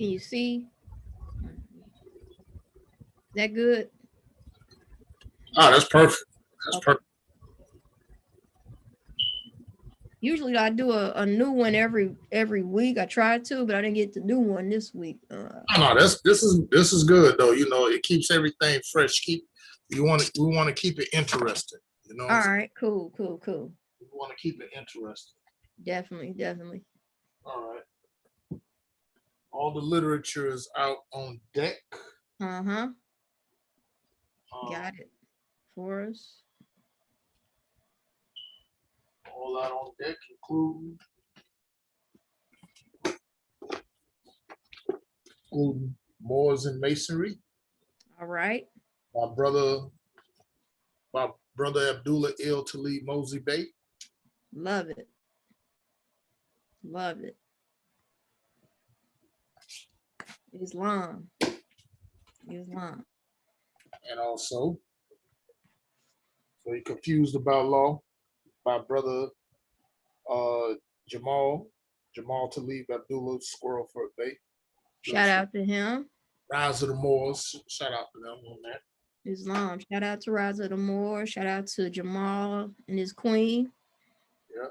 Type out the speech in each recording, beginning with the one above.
Can you see? Is that good? Oh, that's perfect. That's Okay. perfect. Usually I do a new one every week. I tried to, but I didn't get to do one this week. No, this is good though. You know, it keeps everything fresh. We want to keep it interesting. You know. All right, cool. We want to keep it interesting. Definitely. All right. All the literature is out on deck. Uh-huh. Got it for us. All out on deck, including Moors and Masonry. All right. My brother Abdullah Il Talib Mosey Bey. Love it. Islam. And also, so you're confused about law, my brother Jamal Talib Abdullah Squirrelfoot Bey. Shout out to him. Rise of the Moors. Shout out to them on that. Islam. Shout out to Rise of the Moors. Shout out to Jamal and his queen. Yeah.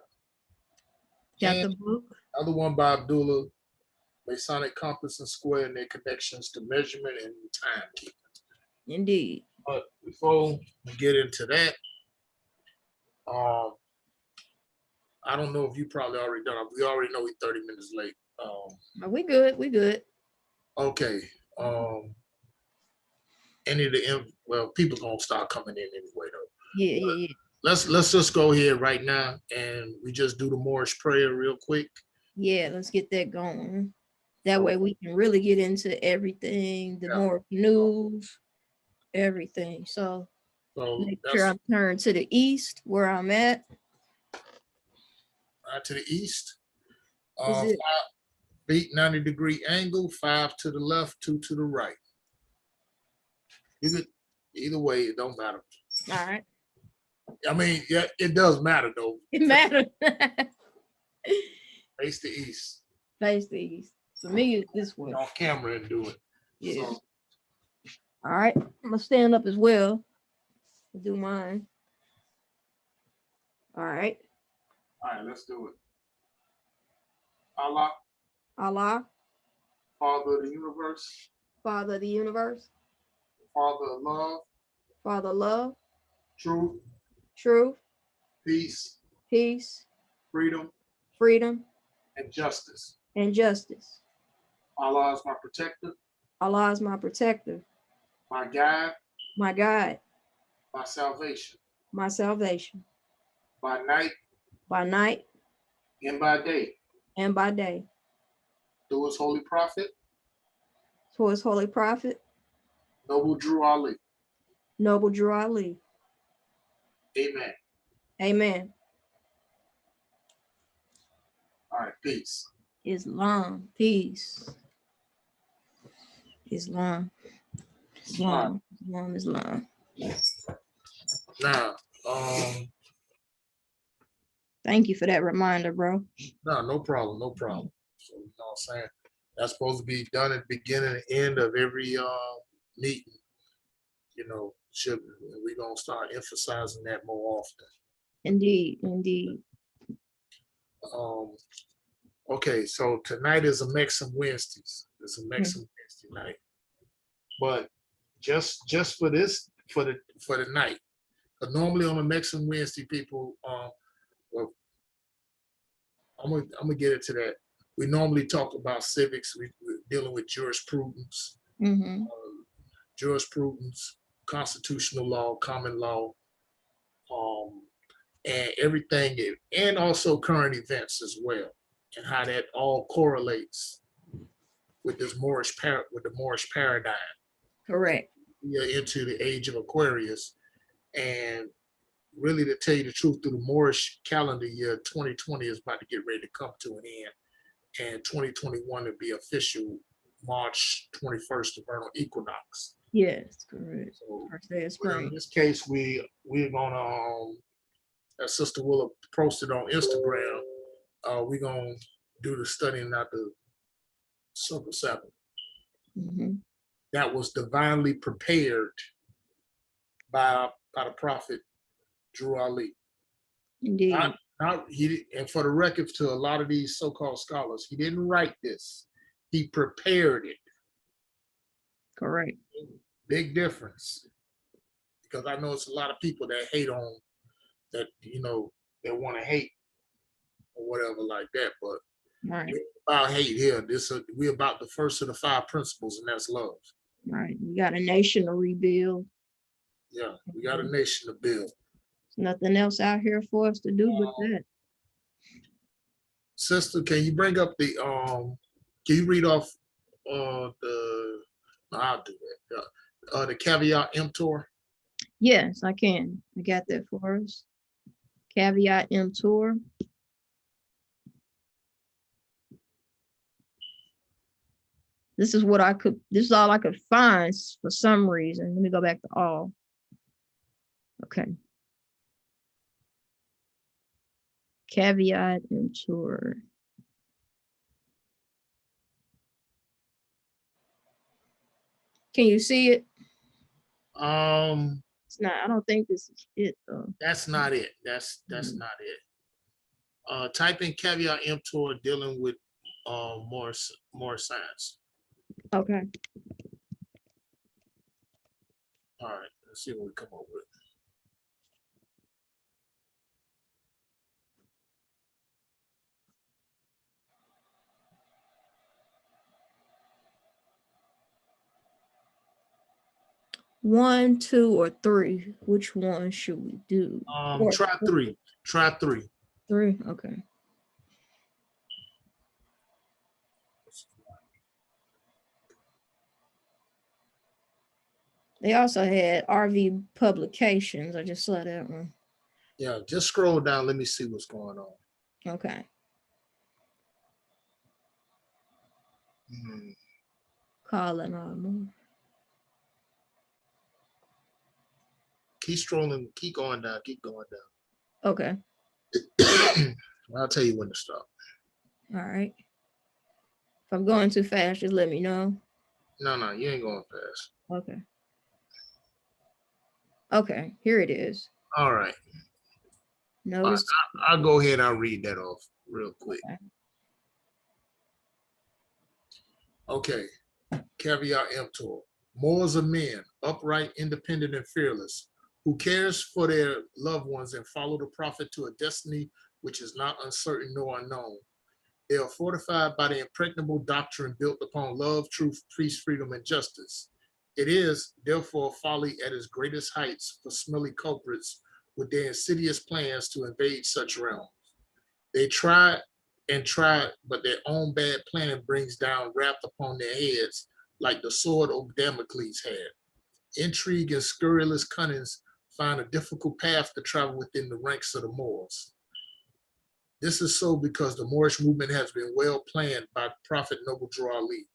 Got the book. Another one by Abdullah, Masonic Compass and Square and their connections to measurement and timekeeping. Indeed. But before we get into that, I don't know if you probably already done it. We already know we're 30 minutes late. We good. Okay. People gonna start coming in anyway though. Yeah. Let's just go here right now and we just do the Moorish prayer real quick. Yeah, let's get that going. That way we can really get into everything, the more news, everything. So make sure I turn to the east where I'm at. Right to the east. 5 feet 90-degree angle, 5 to the left, 2 to the right. Either way, it don't matter. All right. I mean, yeah, it does matter though. It matters. Face the east. For me, it's this way. On camera and do it. Yeah. So. All right. I'm gonna stand up as well. I'll do mine. All right. Let's do it. Allah. Father of the universe. Father of love. Truth. Peace. Freedom. And justice. Allah is my protector. My guide. My salvation. By night. And by day. Through his holy prophet. Noble Drew Ali. Amen. All right, peace. Islam. Peace. Islam. Now, thank you for that reminder, bro. No problem. So, you know what I'm saying? That's supposed to be done at the beginning and end of every meeting. You know, we're going to start emphasizing that more often. Indeed. Okay, so tonight is AMEXEM Wednesdays. It's AMEXEM Wednesday night. But just for this, for the night. But normally on AMEXEM Wednesday, people, well, I'm gonna get into that. We normally talk about civics. We're dealing with jurisprudence, constitutional law, common law, and everything, and also current events as well, and how that all correlates with this Moorish paradigm. Correct. We are into the age of Aquarius, and really, to tell you the truth, through the Moorish calendar year, 2020 is about to get ready to come to an end, and 2021 will be official March 21st, the vernal equinox. Yes, correct. So, first day of spring. In this case, we're gonna, as Sister Willa posted on Instagram, we're gonna do the studying out the Circle 7. that was divinely prepared by the prophet Drew Ali. Indeed. And for the record, to a lot of these so-called scholars, he didn't write this. He prepared it. Correct. Big difference. Because I know it's a lot of people that hate on that, that want to hate or whatever like that. But right. About hate here. We're about the first of the 5 principles, and that's love. Right. We got a nation to rebuild. Yeah, we got a nation to build. There's nothing else out here for us to do but that. Sister, can you bring up the can you read off I'll do that. The caveat emptor? Yes, I can. I got that for us. Caveat emptor. This is all I could find for some reason. Let me go back to all. Okay. Caveat emptor. Can you see it? It's not. I don't think this is it though. That's not it. That's not it. Type in caveat emptor dealing with more science. Okay. All right. Let's see what we come up with. One, 2, or 3. Which one should we do? Try 3. Try 3. 3. Okay. They also had RV publications. I just saw that one. Yeah, just scroll down. Let me see what's going on. Okay. Calling on more. Keep scrolling. Keep going down. Keep going down. Okay. I'll tell you when to stop. All right. If I'm going too fast, just let me know. No, you ain't going fast. Okay. Okay, here it is. All right. Notice. I'll go ahead and I'll read that off real quick. Okay. Caveat emptor. Moors are men, upright, independent, and fearless, who cares for their loved ones and follow the prophet to a destiny which is not uncertain nor unknown. They are fortified by the impregnable doctrine built upon love, truth, peace, freedom, and justice. It is, therefore, folly at its greatest heights for smelly culprits with their insidious plans to invade such realms. They try, but their own bad planning brings down wrath upon their heads like the sword of Damocles had. Intrigue and scurrilous cunnings find a difficult path to travel within the ranks of the Moors. This is so because the Moorish movement has been well planned by Prophet Noble Drew Ali,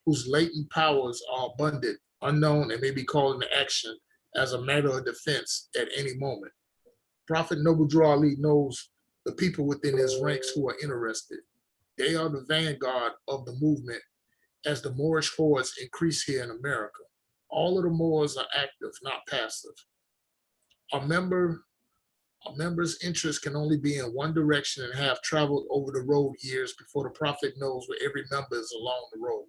whose latent powers are abundant, unknown, and may be called into action as a matter of defense at any moment. Prophet Noble Drew Ali knows the people within his ranks who are interested. They are the vanguard of the movement as the Moorish hordes increase here in America. All of the Moors are active, not passive. A member's interest can only be in one direction and have traveled over the road years before the prophet knows where every member is along the road.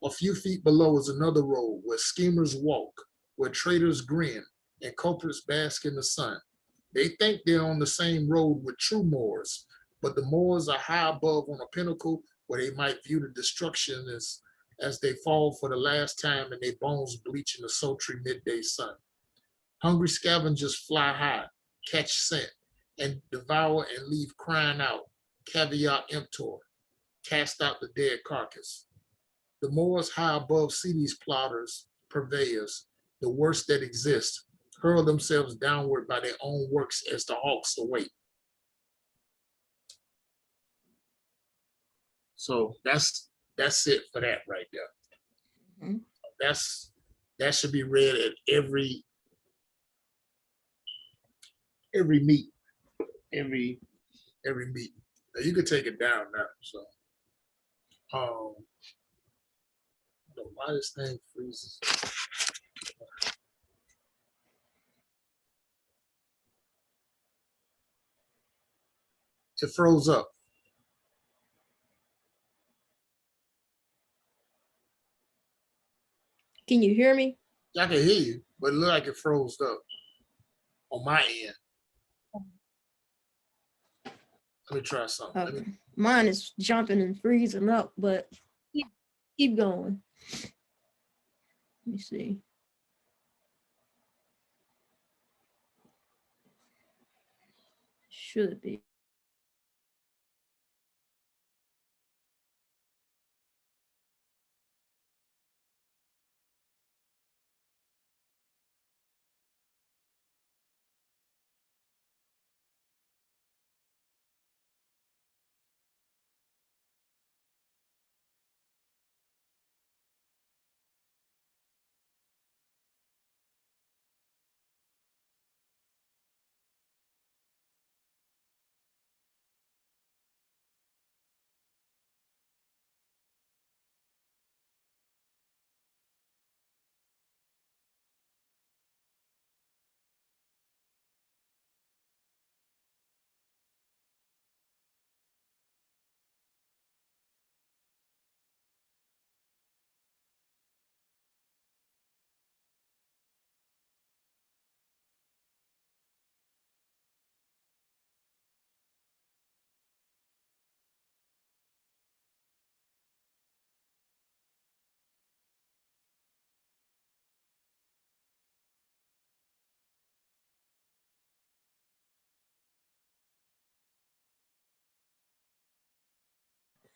A few feet below is another road where schemers walk, where traitors grin, and culprits bask in the sun. They think they're on the same road with true Moors, but the Moors are high above on a pinnacle where they might view the destruction as they fall for the last time and their bones bleach in the sultry midday sun. Hungry scavengers fly high, catch scent, and devour and leave crying out, caveat emptor, cast out the dead carcass. The Moors high above see these plotters, purveyors, the worst that exist, hurl themselves downward by their own works as the hawks await. So that's it for that right there. Mm-hmm. That should be read at every meet, every meeting. Now you could take it down now. So know why this thing freezes. It froze up. Can you hear me? I can hear you, but it looked like it froze up on my end. Let me try something. Okay. Mine is jumping and freezing up, but keep going. Let me see. Should be.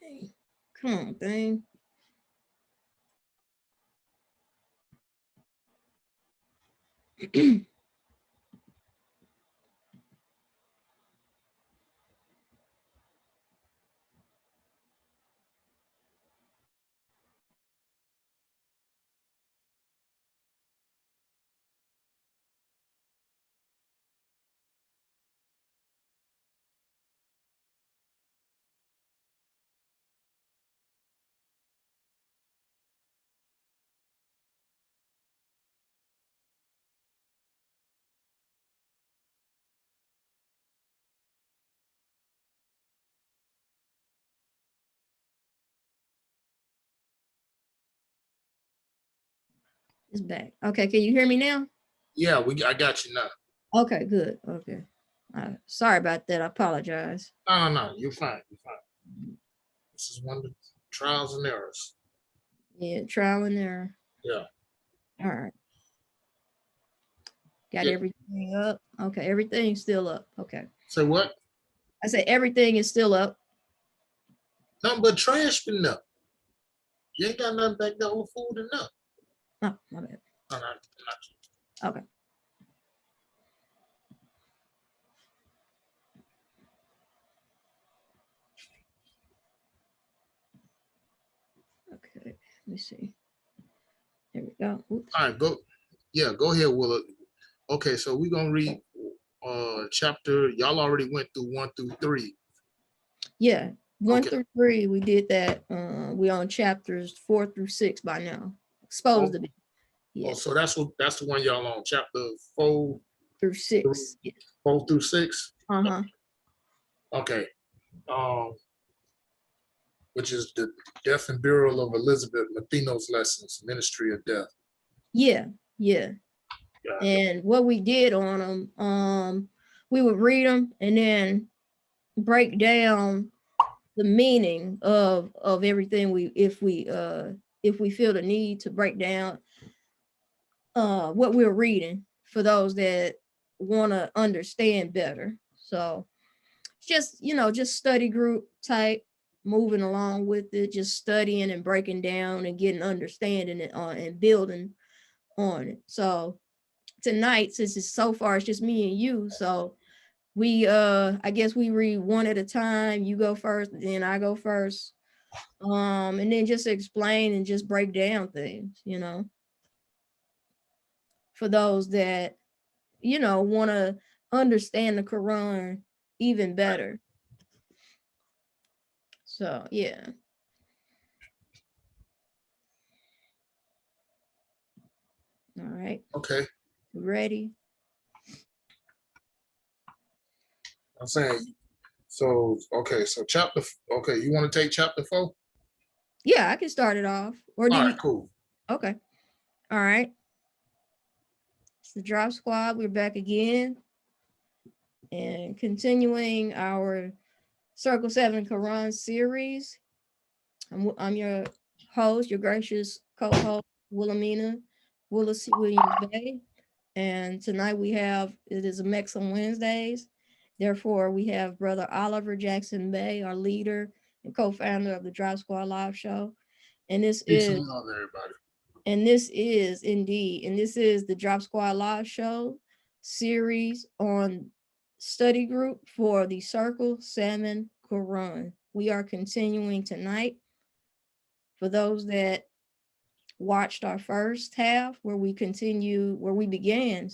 Hey, come on, thing. It's back. Okay, can you hear me now? Yeah, I got you now. Okay, good. Okay. Sorry about that. I apologize. No. You're fine. You're fine. This is one of the trials and errors. Yeah, trial and error. Yeah. All right. Got everything up. Okay, everything's still up. Okay. Say what? I said everything is still up. Nothing but trash been up. You ain't got nothing back there on food enough. Oh, my bad. No, not. Okay. Okay, let me see. There we go. Oops. All right, go. Yeah, go ahead, Willa. Okay, so we're gonna read chapter. Y'all already went through 1 through 3. Yeah, 1 through 3. We did that. We on chapters 4 through 6 by now. Supposed to be. Yeah. Oh, so that's the one y'all on, chapter 4 through 6. 4 through 6. Uh-huh. Okay. Which is the Death and Burial of Elizabeth Mathino's Lessons, Ministry of Death. Yeah. And what we did on them, we would read them and then break down the meaning of everything if we feel the need to break down what we're reading for those that want to understand better. So just just study group type, moving along with it, just studying and breaking down and getting understanding it and building on it. So tonight, since it's so far it's just me and you, so we I guess we read one at a time. You go first, then I go first, and then just explain and just break down things, for those that want to understand the Quran even better. So yeah. All right. Okay. Ready? I'm saying, so, okay, so you want to take chapter 4? Yeah, I can start it off. Or do All you? right, cool. Okay. All right. It's the Drop Squad. We're back again and continuing our Circle 7 Koran series. I'm your host, your gracious co-host, Wilhelmina, Willa C. Bey. And tonight it is AMEXEM Wednesdays. Therefore, we have Brother Oliver Jackson Bey, our leader and co-founder of the Drop Squad Live Show. And this Peace is and love, everybody. And this is the Drop Squad Live Show series on study group for the Circle 7 Quran. We are continuing tonight. For those that watched our first half, where we began,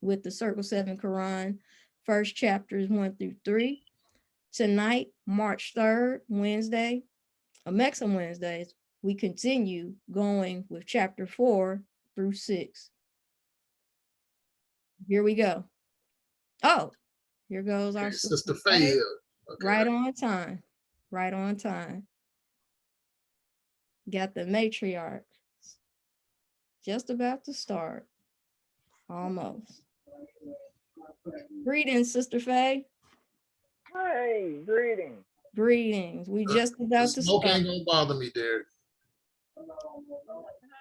with the Circle 7 Quran, first chapters 1 through 3. Tonight, March 3rd, Wednesday, AMEXEM Wednesdays, we continue going with chapter 4 through 6. Here we go. Oh, here goes our Sister Faye. Okay. Right on time. Right on time. Got the matriarch just about to start. Almost. Greetings, Sister Faye. Hey, greetings. Greetings. We just about to smoke start. ain't gonna bother me, Derek. How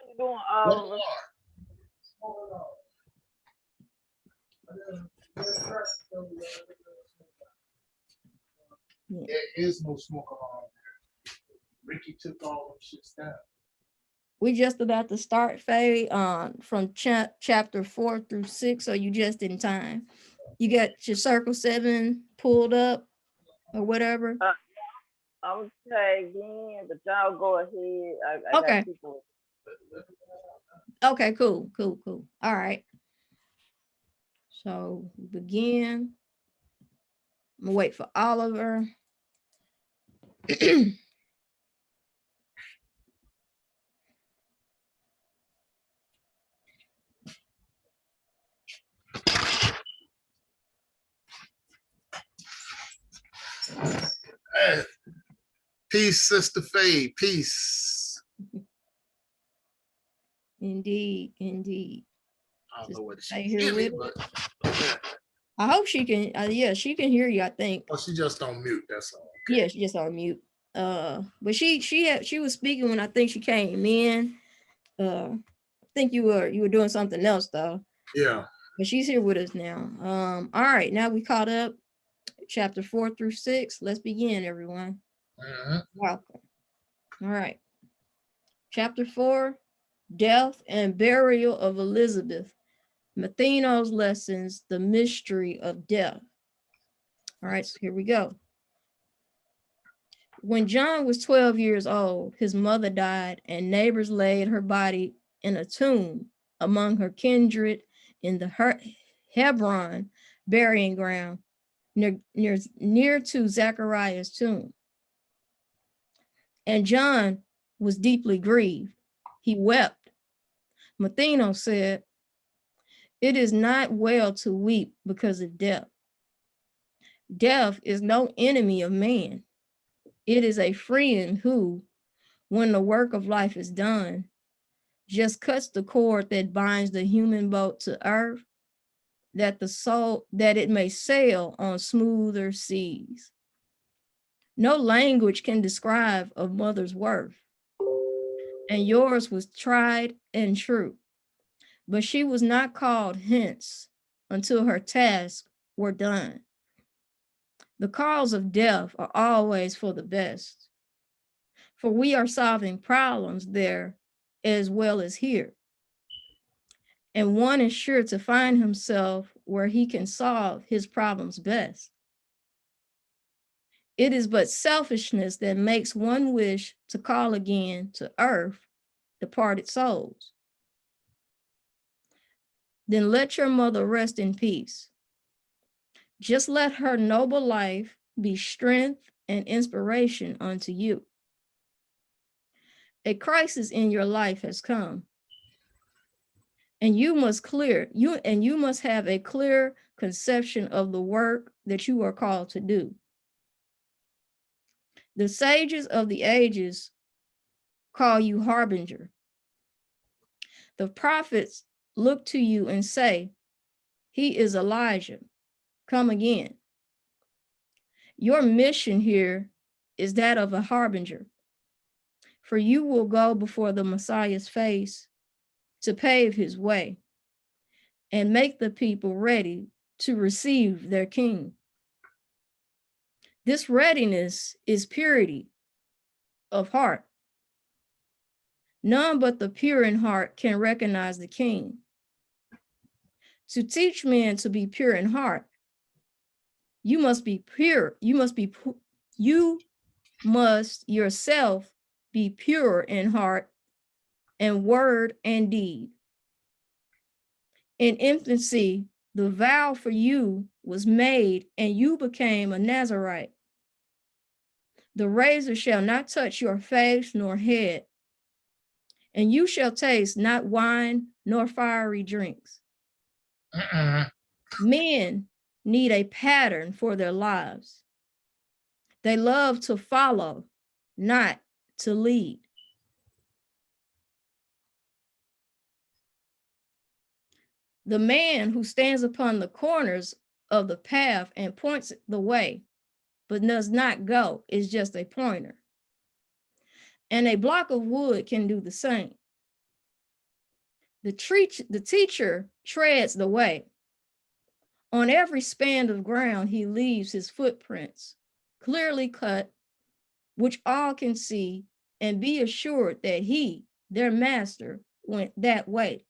you doing, Oliver? There is no smoke around there. Ricky took all them shit down. We just about to start, Faye, from chapter 4 through 6, so you just in time. You got your Circle 7 pulled up or whatever? I'm tagged in, but y'all go ahead. I Okay. got people. Okay, cool. All right. So begin. I'm gonna wait for Oliver. Hey. Peace, Sister Faye. Peace. Indeed. I don't know what she hear me, with but I hope she can. Yeah, she can hear you. I think. Well, she just on mute. That's all. Okay. Yeah, she just on mute. But she was speaking when I think she came in. I think you were doing something else though. Yeah. But she's here with us now. All right, now we caught up. Chapter 4 through 6. Let's begin, everyone. Welcome. All right. Chapter 4, Death and Burial of Elizabeth. Matheno's lessons, the mystery of death. All right, so here we go. When John was 12 years old, his mother died, and neighbors laid her body in a tomb among her kindred in the Hebron burying ground near to Zechariah's tomb. And John was deeply grieved. He wept. Matheno said, "It is not well to weep because of death. Death is no enemy of man. It is a friend who, when the work of life is done, just cuts the cord that binds the human boat to earth, that it may sail on smoother seas. No language can describe a mother's worth, and yours was tried and true, but she was not called hence until her tasks were done. The cause of death are always for the best, for we are solving problems there as well as here. And one is sure to find himself where he can solve his problems best. It is but selfishness that makes one wish to call again to earth departed souls. Then let your mother rest in peace. Just let her noble life be strength and inspiration unto you. A crisis in your life has come. And you must have a clear conception of the work that you are called to do. The sages of the ages call you harbinger. The prophets look to you and say, he is Elijah, come again. Your mission here is that of a harbinger, for you will go before the Messiah's face to pave his way and make the people ready to receive their king. This readiness is purity of heart. None but the pure in heart can recognize the king. To teach men to be pure in heart, you must be pure. You must yourself be pure in heart and word and deed. In infancy, the vow for you was made and you became a Nazarite. The razor shall not touch your face nor head, and you shall taste not wine nor fiery drinks. Men need a pattern for their lives. They love to follow, not to lead. The man who stands upon the corners of the path and points the way, but does not go, is just a pointer. And a block of wood can do the same. The teacher treads the way. On every span of ground, he leaves his footprints, clearly cut, which all can see and be assured that he, their master, went that way.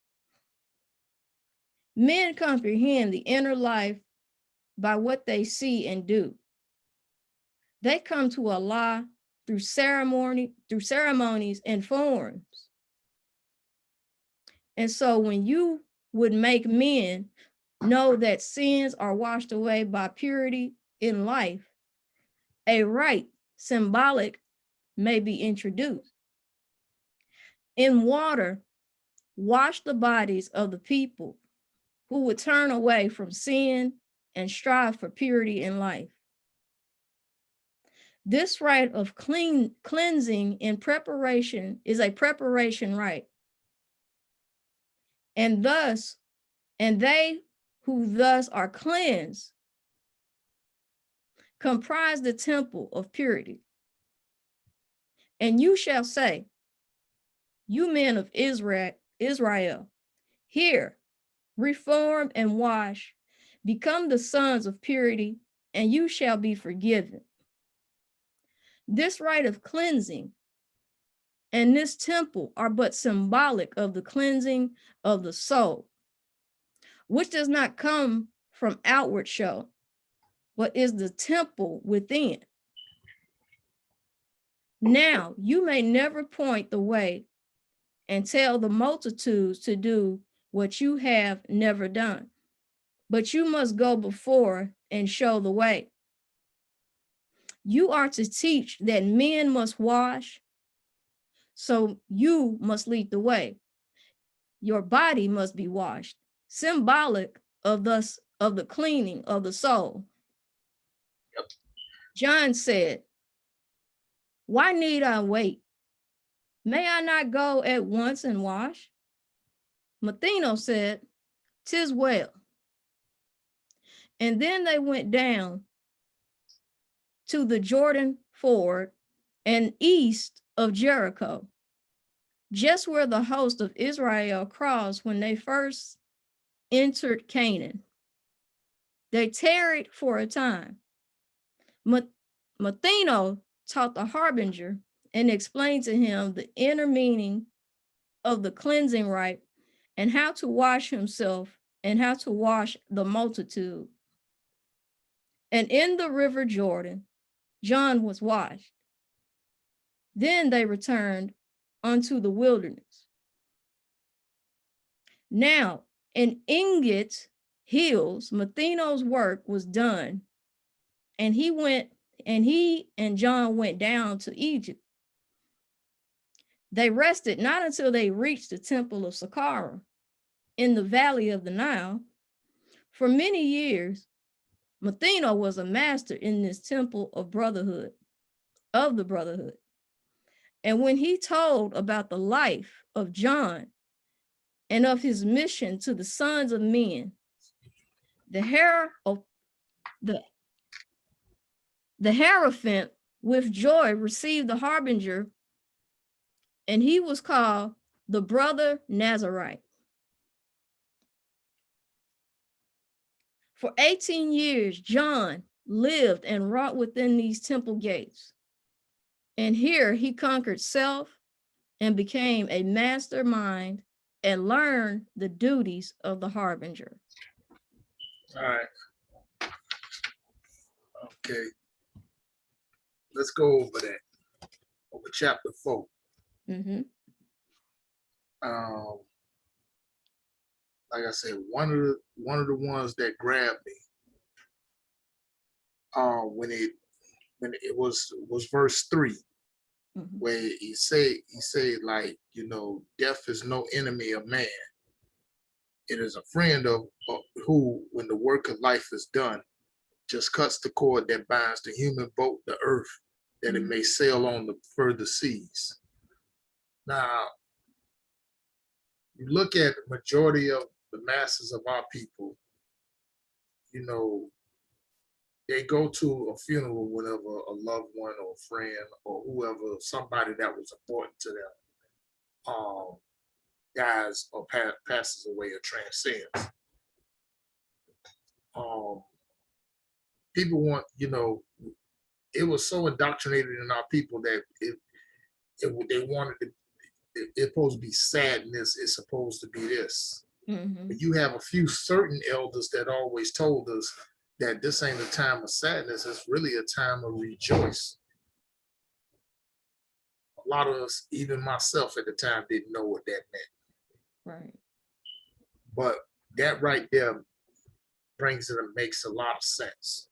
Men comprehend the inner life by what they see and do. They come to Allah through ceremonies and forms. And so when you would make men know that sins are washed away by purity in life, a rite symbolic may be introduced. In water, wash the bodies of the people who would turn away from sin and strive for purity in life. This rite of cleansing in preparation is a preparation rite. And they who thus are cleansed comprise the temple of purity. And you shall say, you men of Israel, hear, reform and wash, become the sons of purity, and you shall be forgiven. This rite of cleansing and this temple are but symbolic of the cleansing of the soul, which does not come from outward show, but is the temple within. Now, you may never point the way and tell the multitudes to do what you have never done, but you must go before and show the way. You are to teach that men must wash, so you must lead the way. Your body must be washed, symbolic of the cleaning of the soul. Yep. John said, why need I wait? May I not go at once and wash? Matheno said, 'tis well. And then they went down to the Jordan ford and east of Jericho, just where the host of Israel crossed when they first entered Canaan. They tarried for a time. Matheno taught the harbinger and explained to him the inner meaning of the cleansing rite and how to wash himself and how to wash the multitude. And in the river Jordan, John was washed. Then they returned unto the wilderness. Now, in Engit Hills, Matheno's work was done, and he and John went down to Egypt. They rested not until they reached the temple of Saqqara, in the valley of the Nile. For many years, Matheno was a master in this temple of the brotherhood. And when he told about the life of John and of his mission to the sons of men, the Hierophant with joy received the harbinger, and he was called the brother Nazarite. For 18 years, John lived and wrought within these temple gates. And here he conquered self and became a mastermind and learned the duties of the harbinger. All right. Okay. Let's go over that. Over chapter 4. Mm-hmm. Like I said, one of the ones that grabbed me when it was verse 3, Mm-hmm. where he said like, you know, death is no enemy of man. It is a friend of who, when the work of life is done, just cuts the cord that binds the human boat, the earth, that it may sail on the further seas. Now, you look at the majority of the masses of our people, you know, they go to a funeral whenever a loved one or a friend or whoever, somebody that was important to them, dies or passes away or transcends. People want, you know, it was so indoctrinated in our people that they wanted to, it's supposed to be sadness, it's supposed to be this. Mm-hmm. But you have a few certain elders that always told us that this ain't a time of sadness, it's really a time of rejoice. A lot of us, even myself at the time, didn't know what that meant. Right. But that right there brings it and makes a lot of sense.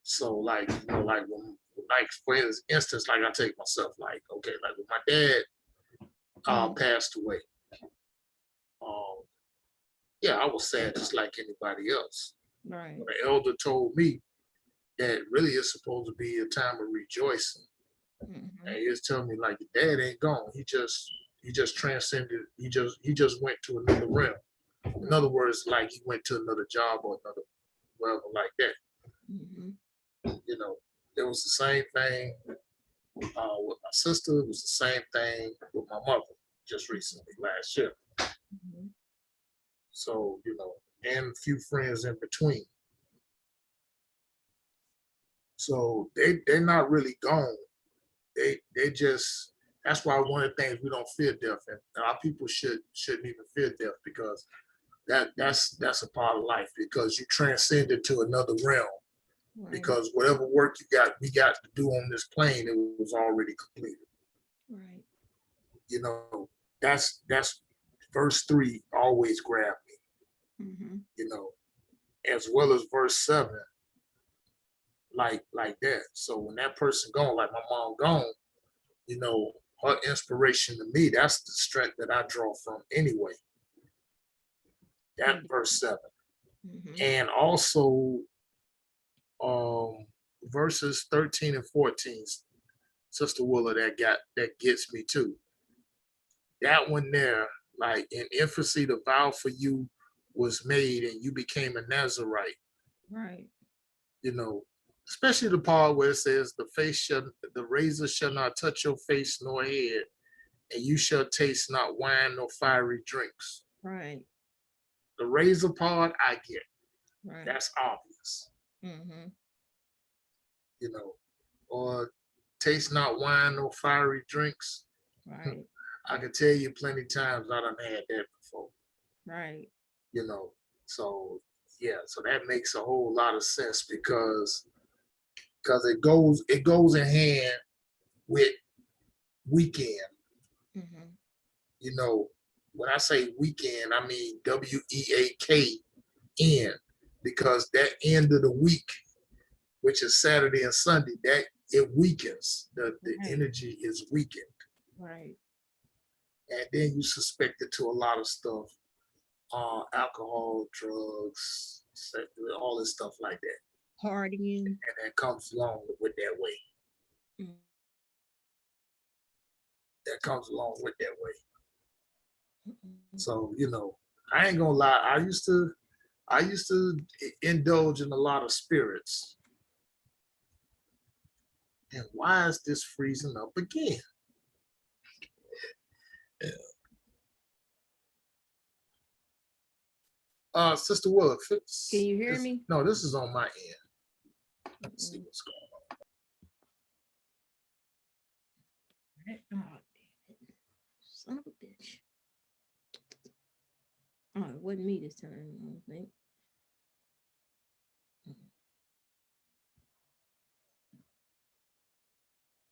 So like, you know, like when, like for instance, like I take myself, like, okay, like when my dad passed away, yeah, I was sad just like anybody else. Right. But the elder told me that really is supposed to be a time of rejoicing. Mm-hmm. And he was telling me like, your dad ain't gone. He just transcended. He just went to another realm. In other words, like he went to another job or another wherever like that. Mm-hmm. You know, it was the same thing with my sister. It was the same thing with my mother just recently last year. Mm-hmm. So, you know, and a few friends in between. So they're not really gone. They just, that's why one of the things we don't fear death, and our people shouldn't even fear death, because that's a part of life, because you transcend into another realm. Right. Because whatever work we got to do on this plane, it was already completed. Right. You know, that's verse 3 always grabbed me. Mm-hmm. You know, as well as verse 7. Like that. So when that person gone, like my mom gone, you know, her inspiration to me, that's the strength that I draw from anyway. That verse 7. Mm-hmm. And also verses 13 and 14, Sister Willa, that gets me too. That one there, like in infancy, the vow for you was made and you became a Nazarite. Right. You know, especially the part where it says the razor shall not touch your face nor head, and you shall taste not wine nor fiery drinks. Right. The razor part, I get. Right. That's obvious. Mm-hmm. You know, or taste not wine nor fiery drinks. Right. I can tell you plenty of times I done had that before. Right. You know, so yeah, so that makes a whole lot of sense, because it goes in hand with weekend. Mm-hmm. You know, when I say weekend, I mean WEAKN, because that end of the week, which is Saturday and Sunday, that it weakens. The energy is weakened. Right. and then you suspect it to a lot of stuff, alcohol, drugs, all this stuff like that. Partying. And that comes along with that way. That comes along with that way. So, you know, I ain't gonna lie. I used to indulge in a lot of spirits. And why is this freezing up again? Yeah. Sister Willa, Can you hear me? No, this is on my end. Let's see what's going on. Oh, damn it. Son of a bitch. Oh, it wasn't me this time, I don't think.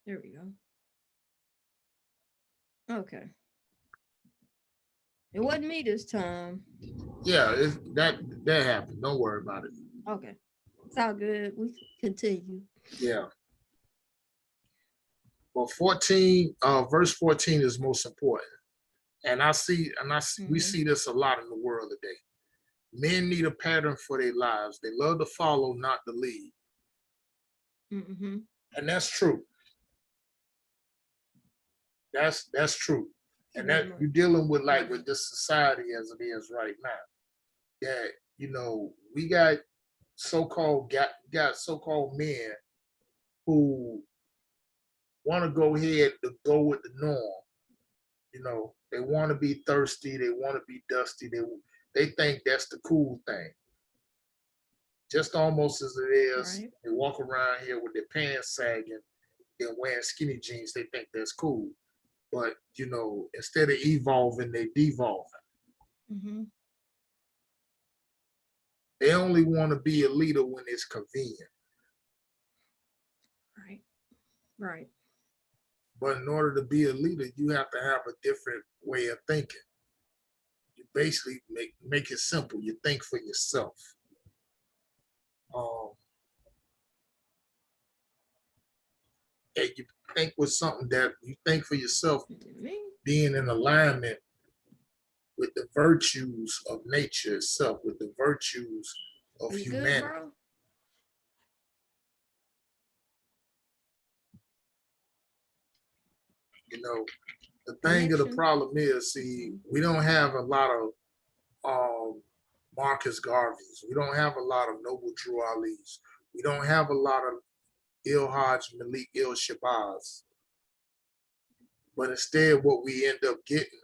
There we go. Okay. It wasn't me this time. Yeah, that happened. Don't worry about it. Okay. It's all good. We continue. Yeah. Well, 14, verse 14 is most important. And we see this a lot in the world today. Men need a pattern for their lives. They love to follow, not to lead. And that's true. That's true. And that you're dealing with with this society as it is right now. That, you know, we got so-called men who want to go ahead to go with the norm. You know, they want to be thirsty, they want to be dusty, they think that's the cool thing. Just almost as it is, right. They walk around here with their pants sagging, they're wearing skinny jeans, they think that's cool. But, you know, instead of evolving, they devolving. They only want to be a leader when it's convenient. Right. But in order to be a leader, you have to have a different way of thinking. You basically make it simple. You think for yourself. And you think with something that you think for yourself, being in alignment with the virtues of nature itself, with the virtues of humanity. Good, bro? You know, the thing of the problem is, see, we don't have a lot of Marcus Garveys. We don't have a lot of Noble Drew Ali's. We don't have a lot of Ilhaj Malik Shabazz. But instead, what we end up getting.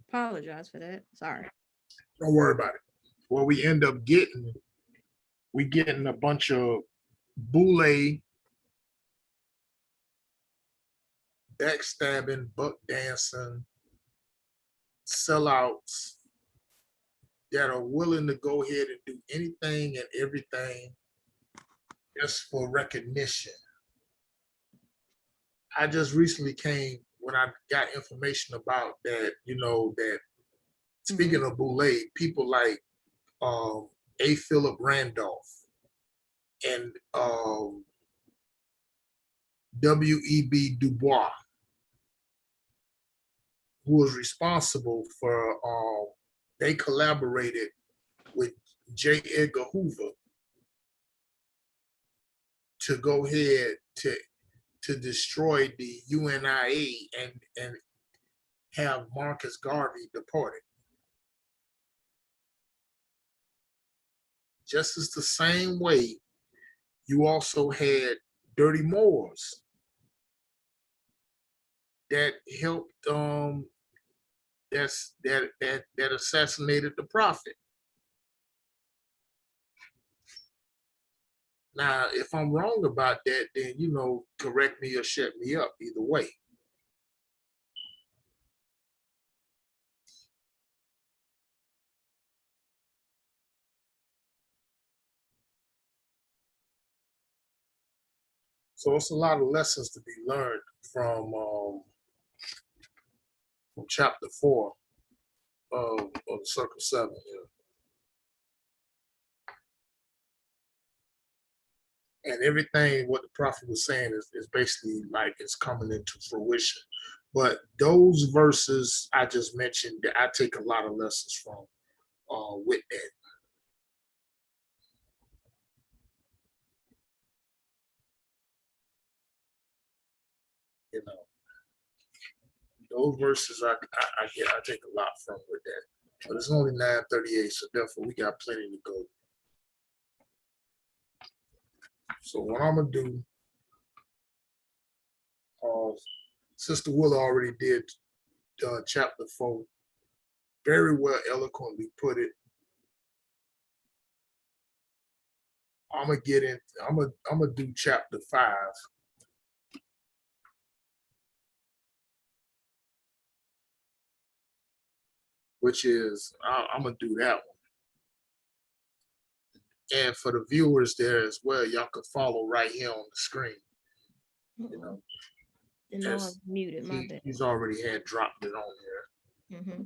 Apologize for that. Sorry. Don't worry about it. What we end up getting, we getting a bunch of boule, backstabbing, buck dancing, sellouts that are willing to go ahead and do anything and everything just for recognition. I just recently when I got information about that, you know, that speaking of boule, people like A. Philip Randolph and W.E.B. Du Bois, who was responsible for, they collaborated with J. Edgar Hoover to go ahead to destroy the UNIA and have Marcus Garvey deported. Just as the same way, you also had Dirty Moors that helped that assassinated the prophet. Now, if I'm wrong about that, then, you know, correct me or shut me up, either way. So it's a lot of lessons to be learned from chapter 4 of the Circle 7 here. And everything what the prophet was saying is basically like it's coming into fruition. But those verses I just mentioned, I take a lot of lessons from with that. You know, those verses I take a lot from with that. But it's only 9:38, so therefore we got plenty to go. So what I'm gonna do, Sister Willa already did chapter 4, very well eloquently put it. I'm gonna do chapter 5. Which is, I'm gonna do that one. And for the viewers there as well, y'all can follow right here on the screen. You know, and now I've muted my bad. He's already had dropped it on there. Mm-hmm.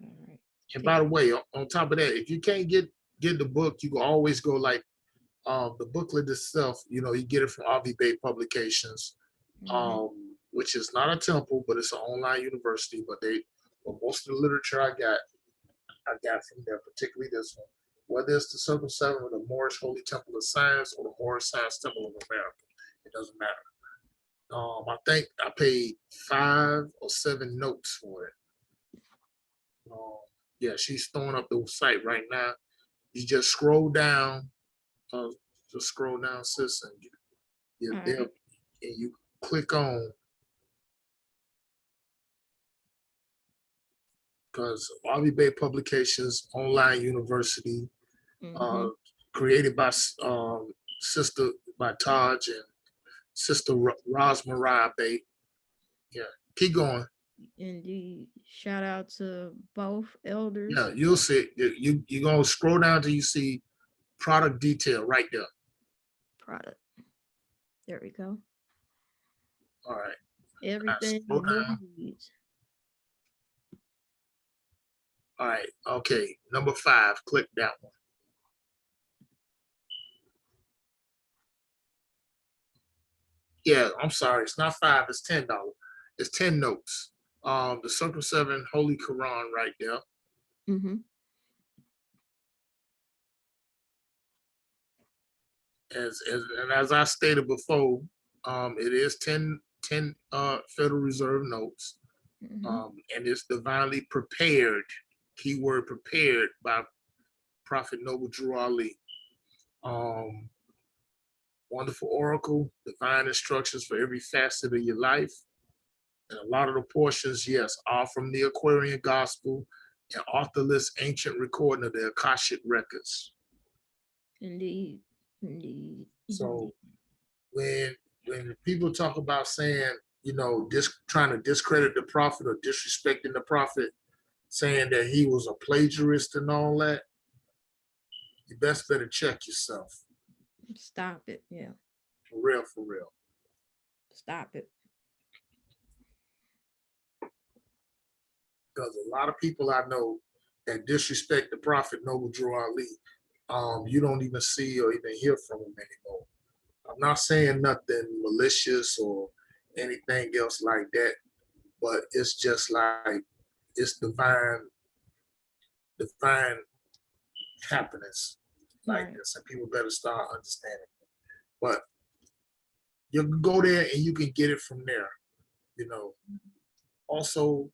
All right. And by the way, on top of that, if you can't get the book, you can always go like the booklet itself. You know, you get it from Oliver Bey Publications, which is not a temple, but it's an online university. But most of the literature I got from there, particularly this one. Whether it's the Circle 7 or the Moorish Holy Temple of Science or the Moorish Science Temple of America, it doesn't matter. I think I paid 5 or 7 notes for it. Yeah, she's throwing up the site right now. You just scroll down, sis, and you're there, and you click on, because Oliver Bey Publications online university, created by Sister Taj and Sister Rosmarie Bey. Yeah, keep going. Indeed. Shout out to both elders. Yeah, you'll see. You're gonna scroll down till you see product detail right there. Product. There we go. All right. Everything you need. All right. Okay. Number 5. Click that one. Yeah, I'm sorry. It's not 5. It's $10. It's 10 notes. The Circle 7 Holy Koran right there. As I stated before, it is 10 Federal Reserve notes, and it's divinely prepared. Keyword prepared by Prophet Noble Drew Ali. Wonderful oracle, divine instructions for every facet of your life. And a lot of the portions, yes, are from the Aquarian Gospel and authorless ancient recording of the Akashic records. Indeed. So when people talk about saying, you know, trying to discredit the prophet or disrespecting the prophet, saying that he was a plagiarist and all that, you best better check yourself. Stop it. Yeah. For real, for real. Stop it. Because a lot of people I know that disrespect the prophet Noble Drew Ali, you don't even see or even hear from him anymore. I'm not saying nothing malicious or anything else like that, but it's just like it's divine happiness like this, and people better start understanding. But you can go there and you can get it from there. You know, also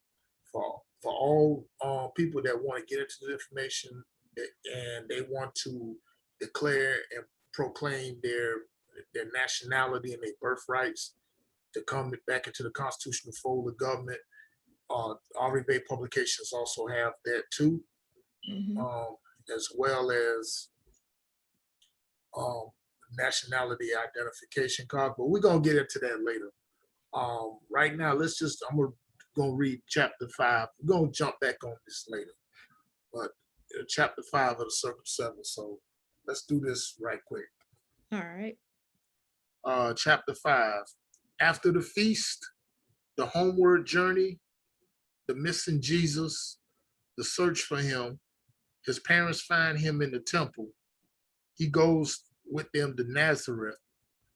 for all people that want to get into the information and they want to declare and proclaim their nationality and their birthrights to come back into the constitutional fold of government, Oliver Bey Publications also have that too, as well as nationality identification card. But we're gonna get into that later. Right now, I'm gonna read chapter 5. We're gonna jump back on this later, but chapter 5 of the Circle 7. So let's do this right quick. All right. Chapter 5. After the feast, the homeward journey, the missing Jesus, the search for him, his parents find him in the temple. he goes with them to Nazareth,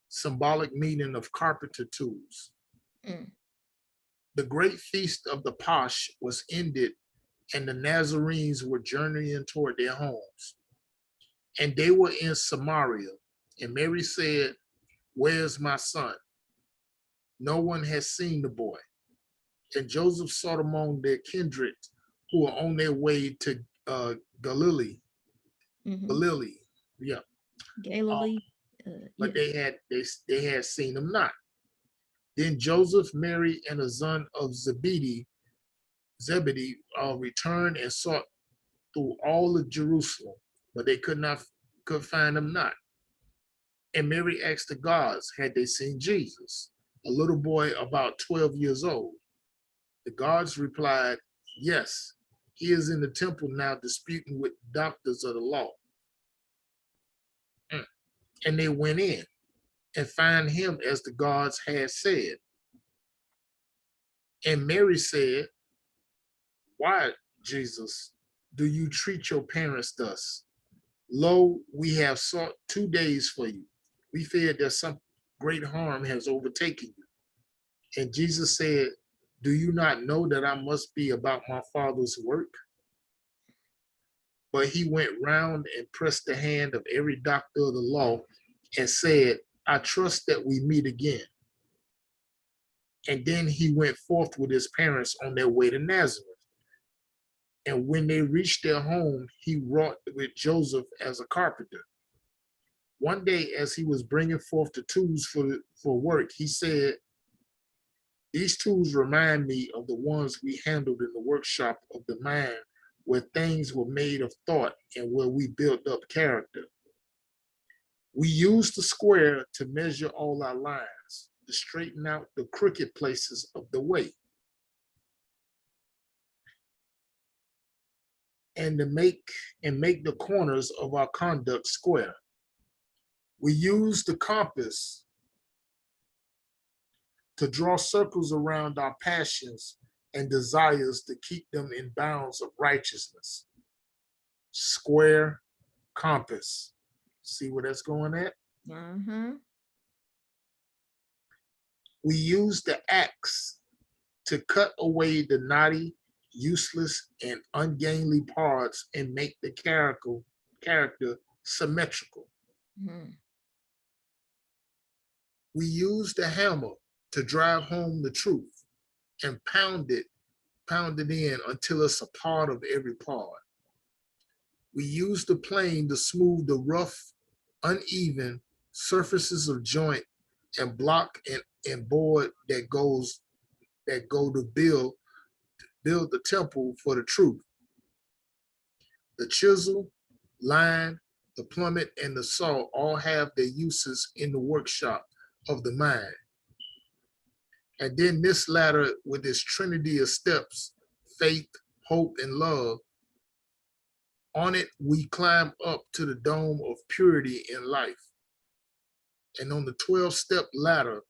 symbolic meaning of carpenter tools. The great feast of the Pasch was ended, and the Nazarenes were journeying toward their homes. And they were in Samaria. And Mary said, "Where's my son? No one has seen the boy." And Joseph sought among their kindred who were on their way to Galilee. Galilee, yeah. Galilee. But they had seen him not. Then Joseph, Mary, and a son of Zebedee returned and sought through all of Jerusalem, but they could find him not. And Mary asked the guards, had they seen Jesus, a little boy about 12 years old? The guards replied, "Yes, he is in the temple now disputing with doctors of the law." And they went in and found him as the guards had said. And Mary said, "Why, Jesus, do you treat your parents thus? Lo, we have sought 2 days for you. We feared that some great harm has overtaken you." And Jesus said, "Do you not know that I must be about my Father's work?" But he went round and pressed the hand of every doctor of the law and said, "I trust that we meet again." And then he went forth with his parents on their way to Nazareth. And when they reached their home, he wrought with Joseph as a carpenter. One day, as he was bringing forth the tools for work, he said, "These tools remind me of the ones we handled in the workshop of the mind, where things were made of thought and where we built up character. We used the square to measure all our lines, to straighten out the crooked places of the way, and to make the corners of our conduct square. We used the compass to draw circles around our passions and desires to keep them in bounds of righteousness." Square, compass. See where that's going at? We use the axe to cut away the knotty, useless, and ungainly parts and make the character symmetrical. We use the hammer to drive home the truth and pound it in until it's a part of every part. We use the plane to smooth the rough, uneven surfaces of joint and block and board that go to build the temple for the truth. The chisel, line, the plummet, and the saw all have their uses in the workshop of the mind. And then this ladder with its trinity of steps, faith, hope, and love, on it we climb up to the dome of purity in life. And on the 12-step ladder,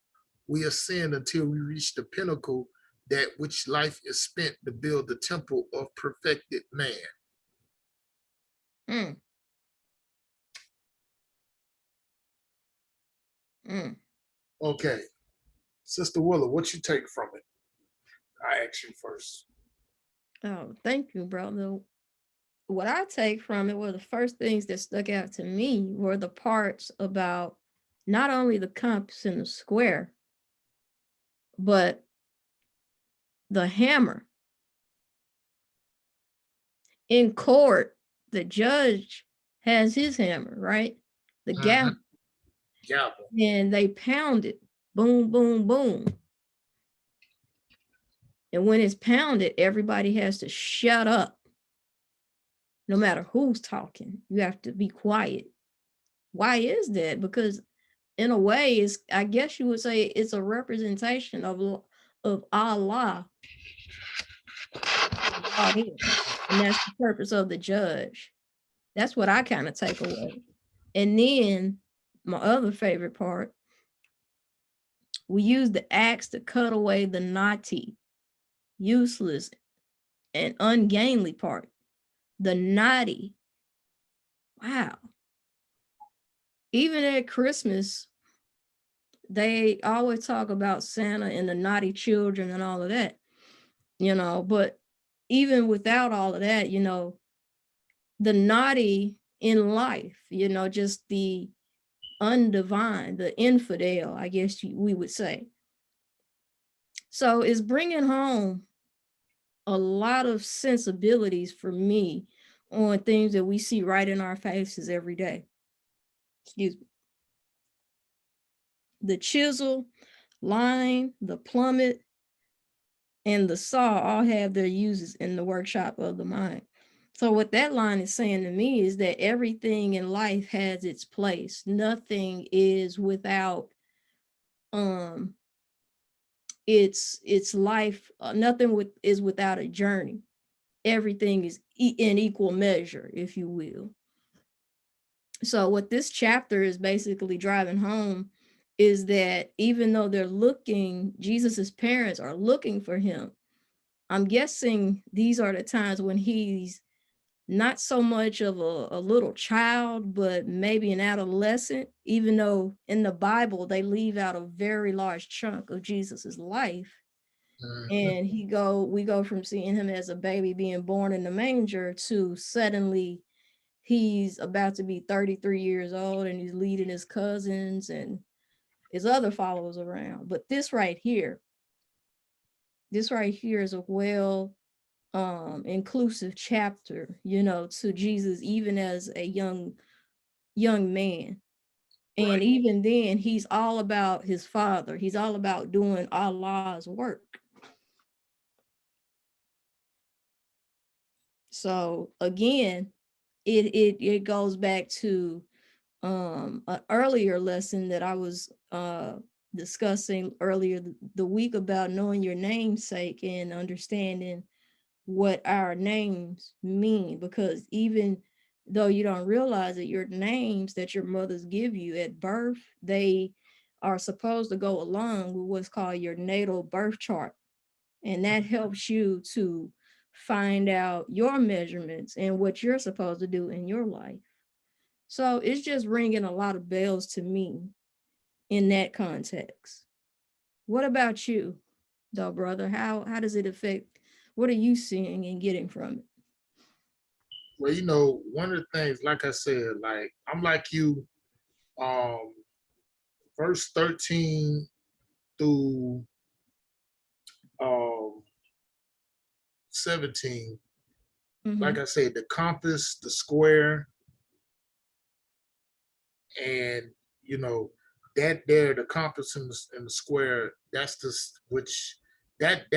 we ascend until we reach the pinnacle, that which life is spent to build the temple of perfected man. Okay. Sister Willa, what you take from it? I ask you first. Oh, thank you, brother. What I take from it were the first things that stuck out to me were the parts about not only the compass and the square, but the hammer. In court, the judge has his hammer, right? The gavel. And they pound it. Boom, boom, boom. And when it's pounded, everybody has to shut up. No matter who's talking, you have to be quiet. Why is that? Because in a way, I guess you would say it's a representation of Allah. And that's the purpose of the judge. That's what I kind of take away. And then my other favorite part, we use the axe to cut away the knotty, useless, and ungainly part. The knotty. Wow. even at Christmas, they always talk about Santa and the naughty children and all of that, you know, but even without all of that, you know, the naughty in life, you know, just the undivine, the infidel, I guess we would say. So it's bringing home a lot of sensibilities for me on things that we see right in our faces every day. Excuse me. The chisel, line, the plummet, and the saw all have their uses in the workshop of the mind. So what that line is saying to me is that everything in life has its place. Nothing is without its life. Nothing is without a journey. Everything is in equal measure, if you will. So what this chapter is basically driving home is that even though they're looking, Jesus's parents are looking for him. I'm guessing these are the times when he's not so much of a little child, but maybe an adolescent, even though in the Bible, they leave out a very large chunk of Jesus's life. And we go from seeing him as a baby being born in the manger to suddenly he's about to be 33 years old and he's leading his cousins and his other followers around. But this right here is a well inclusive chapter, you know, to Jesus, even as a young man. And Right. even then, he's all about his father. He's all about doing Allah's work. So again, it goes back to an earlier lesson that I was discussing earlier the week about knowing your namesake and understanding what our names mean, because even though you don't realize that your names that your mothers give you at birth, they are supposed to go along with what's called your natal birth chart. And that helps you to find out your measurements and what you're supposed to do in your life. So it's just ringing a lot of bells to me in that context. What about you, though, brother? How does it affect? What are you seeing and getting from it? Well, you know, one of the things, like I said, like I'm like you, verse 13 through 17, like I said, the compass, the square, and you know, that there, the compass and the square, that's the which that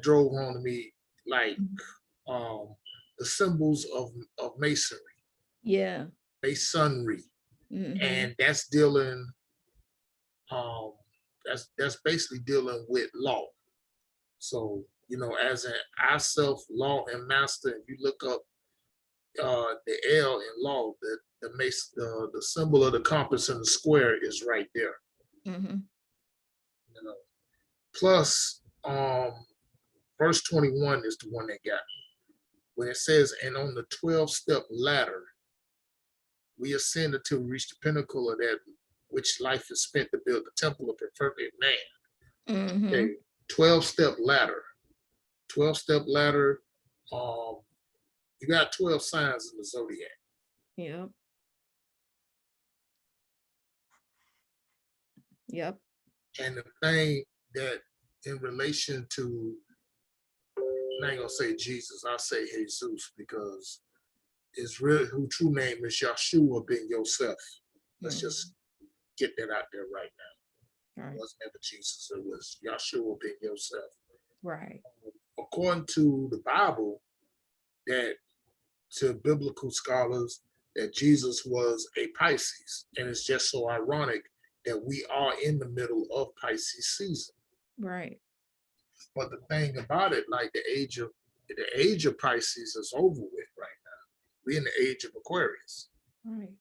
drove home to me like the symbols of masonry. Yeah. Masonry. And that's dealing that's basically dealing with law. So, you know, as an I self law and master, if you look up the L in law, the symbol of the compass and the square is right there. You know, plus verse 21 is the one that got me. When it says, and on the 12-step ladder, we ascend until we reach the pinnacle of that which life is spent to build the temple of the perfect man. Okay, 12-step ladder. 12-step ladder. You got 12 signs in the zodiac. Yep. Yep. And the thing that in relation to, I ain't gonna say Jesus, I'll say Jesus, because it's really who true name is Yahshua ben Yosef. Let's just get that out there right now. Right. It wasn't ever Jesus, it was Yahshua ben Yosef. Right. According to the Bible, that to biblical scholars, that Jesus was a Pisces. And it's just so ironic that we are in the middle of Pisces season. Right. But the thing about it, like the age of Pisces is over with right now. We're in the age of Aquarius. Right.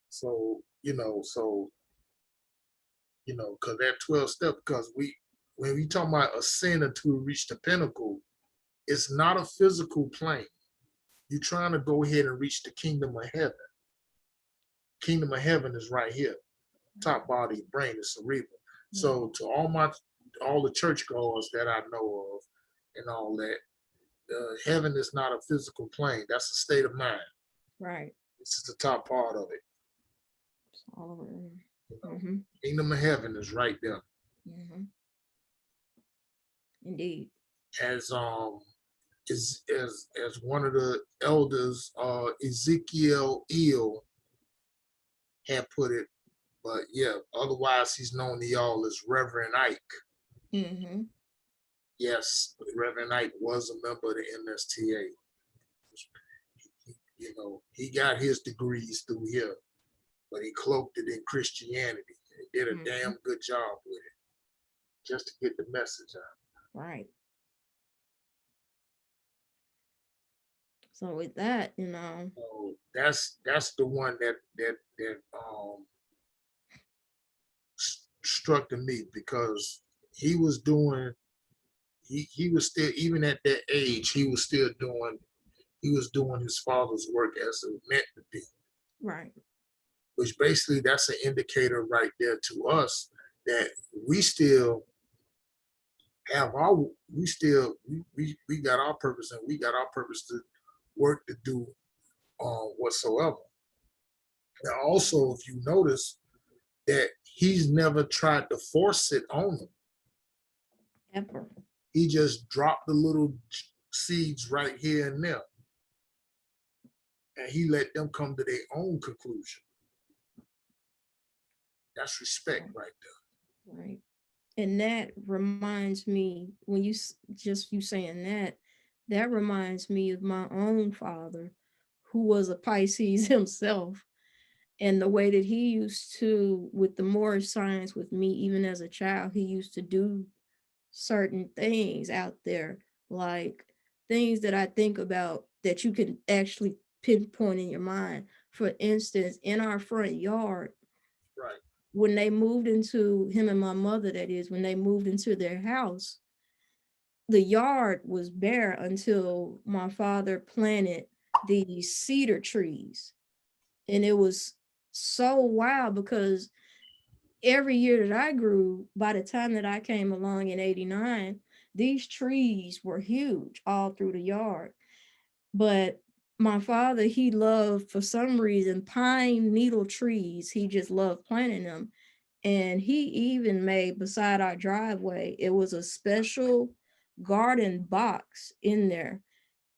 So, because that 12 step, because when we talk about ascend until we reach the pinnacle, it's not a physical plane. You're trying to go ahead and reach the kingdom of heaven. kingdom of heaven is right here. Top part of your brain is cerebral. So to all the churchgoers that I know of and all that, heaven is not a physical plane. That's a state of mind. Right. This is the top part of it. It's all over. You know, kingdom of heaven is right there. Indeed. As one of the elders, Ezekiel Eel, had put it, but yeah, otherwise he's known to y'all as Reverend Ike. Yes, Reverend Ike was a member of the MSTA. You know, he got his degrees through here, but he cloaked it in Christianity. He did a damn good job with it, just to get the message out. Right. So with that, you know, so that's the one that struck to me, because he was doing, he was still, even at that age, he was doing his father's work as it meant to be. right. Which basically, that's an indicator right there to us that we still have our, we got our purpose, and we got our purpose to work to do whatsoever. Now, also, if you notice that he's never tried to force it on them. Ever. He just dropped the little seeds right here and there, and he let them come to their own conclusion. That's respect right there. Right. And that reminds me, when you saying that reminds me of my own father, who was a Pisces himself, and the way that he used to, with the Moorish science with me, even as a child, he used to do certain things out there, like things that I think about that you can actually pinpoint in your mind. For instance, in our front yard, right, when they moved into, him and my mother, that is, when they moved into their house, the yard was bare until my father planted these cedar trees. And it was so wild, because every year that I grew, by the time that I came along in 89, these trees were huge all through the yard. But my father, he loved, for some reason, pine needle trees. He just loved planting them. And he even made, beside our driveway, it was a special garden box in there.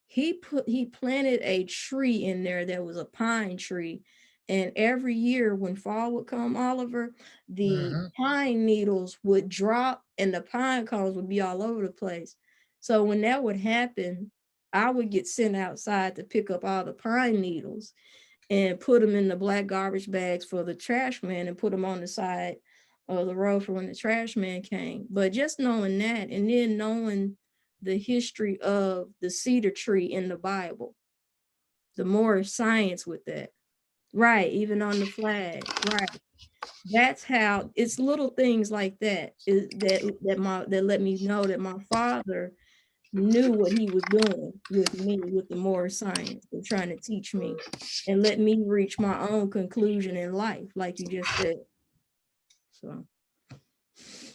He planted a tree in there that was a pine tree. And every year when fall would come, Oliver, the pine needles would drop and the pine cones would be all over the place. So when that would happen, I would get sent outside to pick up all the pine needles and put them in the black garbage bags for the trash man, and put them on the side of the road for when the trash man came. But just knowing that, and then knowing the history of the cedar tree in the Bible, the Moorish science with that, right? Even on the flag, right? That's how, it's little things like that that let me know that my father knew what he was doing with me, with the Moorish science, and trying to teach me and let me reach my own conclusion in life, like you just said. So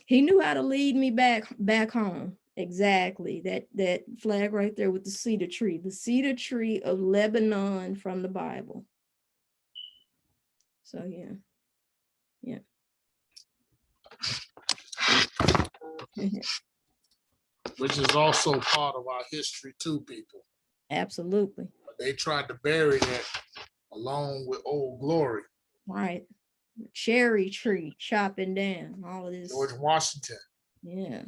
he knew how to lead me back home. Exactly. That flag right there with the cedar tree of Lebanon from the Bible. So yeah. Which is also part of our history too, people. Absolutely. But they tried to bury that along with Old Glory. Right. Cherry tree chopping down, all of this. George Washington. Yeah.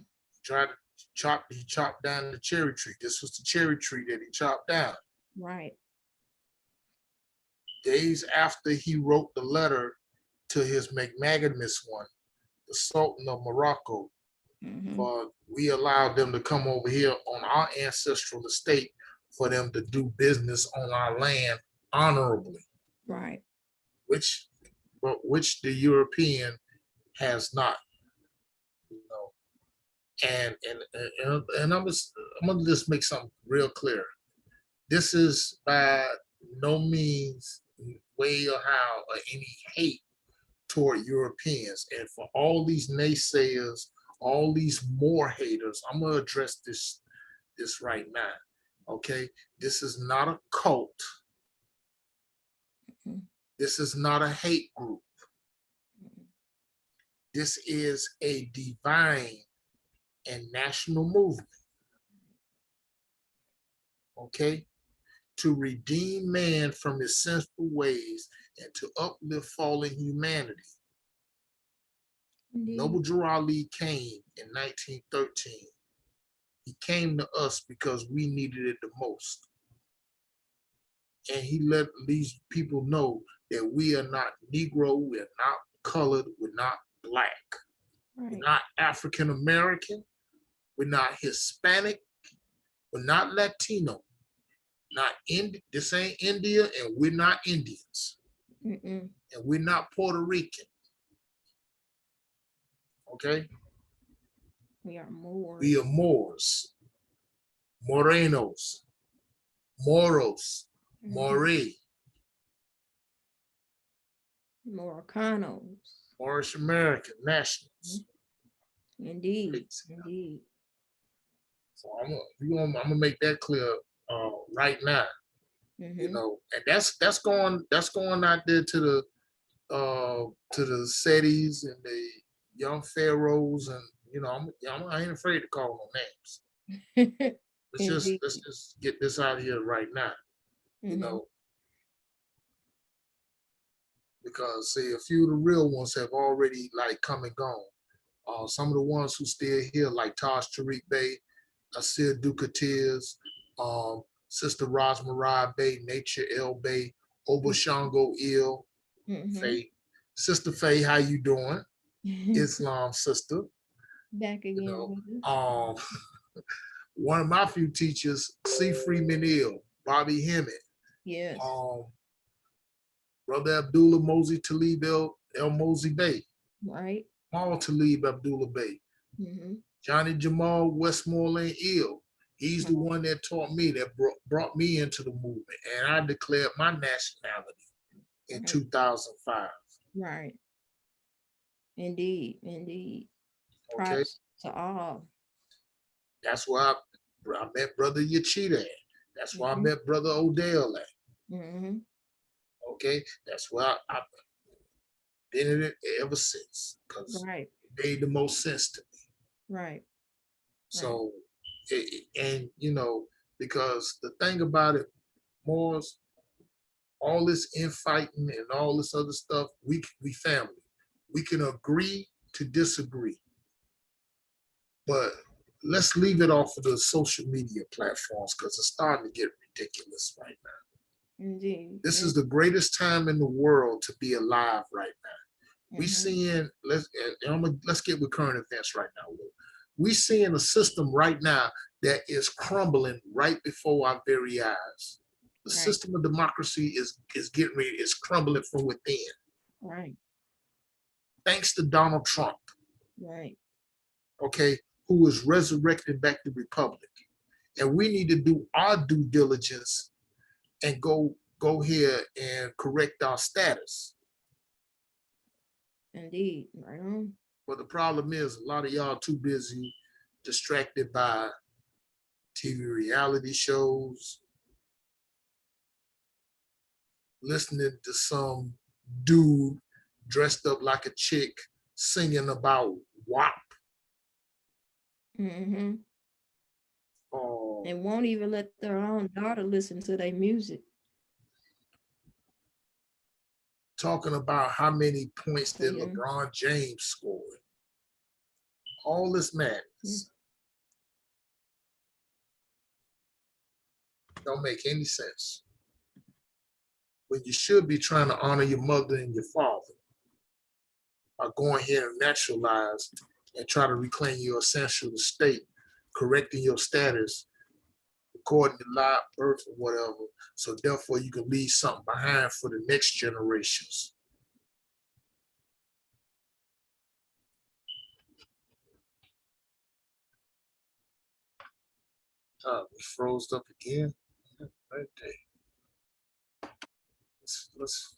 He chopped down the cherry tree. This was the cherry tree that he chopped down. Right. Days after he wrote the letter to his magnanimous one, the Sultan of Morocco, but we allowed them to come over here on our ancestral estate for them to do business on our land honorably. Right. Which the European has not. You know. And I'm gonna just make something real clear. This is by no means way or how or any hate toward Europeans. And for all these naysayers, all these Moor haters, I'm gonna address this right now. Okay, this is not a cult. This is not a hate group. This is a divine and national movement. Okay, to redeem man from his sinful ways and to uplift fallen humanity. Indeed. Noble Drew Ali came in 1913. He came to us because we needed it the most. And he let these people know that we are not Negro, we're not colored, we're not Black. Right. We're not African American, we're not Hispanic, we're not Latino, this ain't India, and we're not Indians. And we're not Puerto Rican. Okay? We are Moors. We are Moors, Morenos, Moros, Moree, Morocanos. Moorish American nationals. Indeed, indeed. So I'm gonna make that clear right now. You know, and that's going out there to the cities and the young pharaohs, and you know, I ain't afraid to call no names. let's just get this out of here right now. You know, because see, a few of the real ones have already like come and gone. Some of the ones who still here, like Taj Tariq Bey, Asir Dukateers, Sister Rosmarai Bey, Nature L Bey, Obashango Il, Faye. Sister Faye, how you doing? Islam sister. Back again. You know, one of my few teachers, C. Freeman Ill, Bobby Hemmett. Yes. Brother Abdullah Mosey Talib El Mosey Bey. Right. Paul Talib Abdullah Bey. Johnny Jamal Westmoreland Ill. He's the one that taught me, that brought me into the movement. And I declared my nationality in 2005. Right. Indeed, indeed. Okay. Props to all. That's why I met Brother Yachida at. That's why I met Brother Odell at. Okay. That's why I've been in it ever since. Because it made the most sense to me. Right. So, and you know, because the thing about it, Moors, all this infighting and all this other stuff, we family. We can agree to disagree. But let's leave it off of the social media platforms because it's starting to get ridiculous right now. Indeed. This is the greatest time in the world to be alive right now. We seeing, let's get with current events right now, Will. We seeing a system right now that is crumbling right before our very eyes. The system of democracy is getting ready, it's crumbling from within. Right. Thanks to Donald Trump. Right. Okay, who is resurrecting back the republic. And we need to do our due diligence and go here and correct our status. Indeed, right on. But the problem is a lot of y'all too busy, distracted by TV reality shows, listening to some dude dressed up like a chick singing about WAP. And won't even let their own daughter listen to their music. Talking about how many points did LeBron James score. All this madness. Don't make any sense. When you should be trying to honor your mother and your father by going here and naturalize and try to reclaim your essential estate, correcting your status according to live birth or whatever, so therefore you can leave something behind for the next generations. We froze up again. Right there. let's.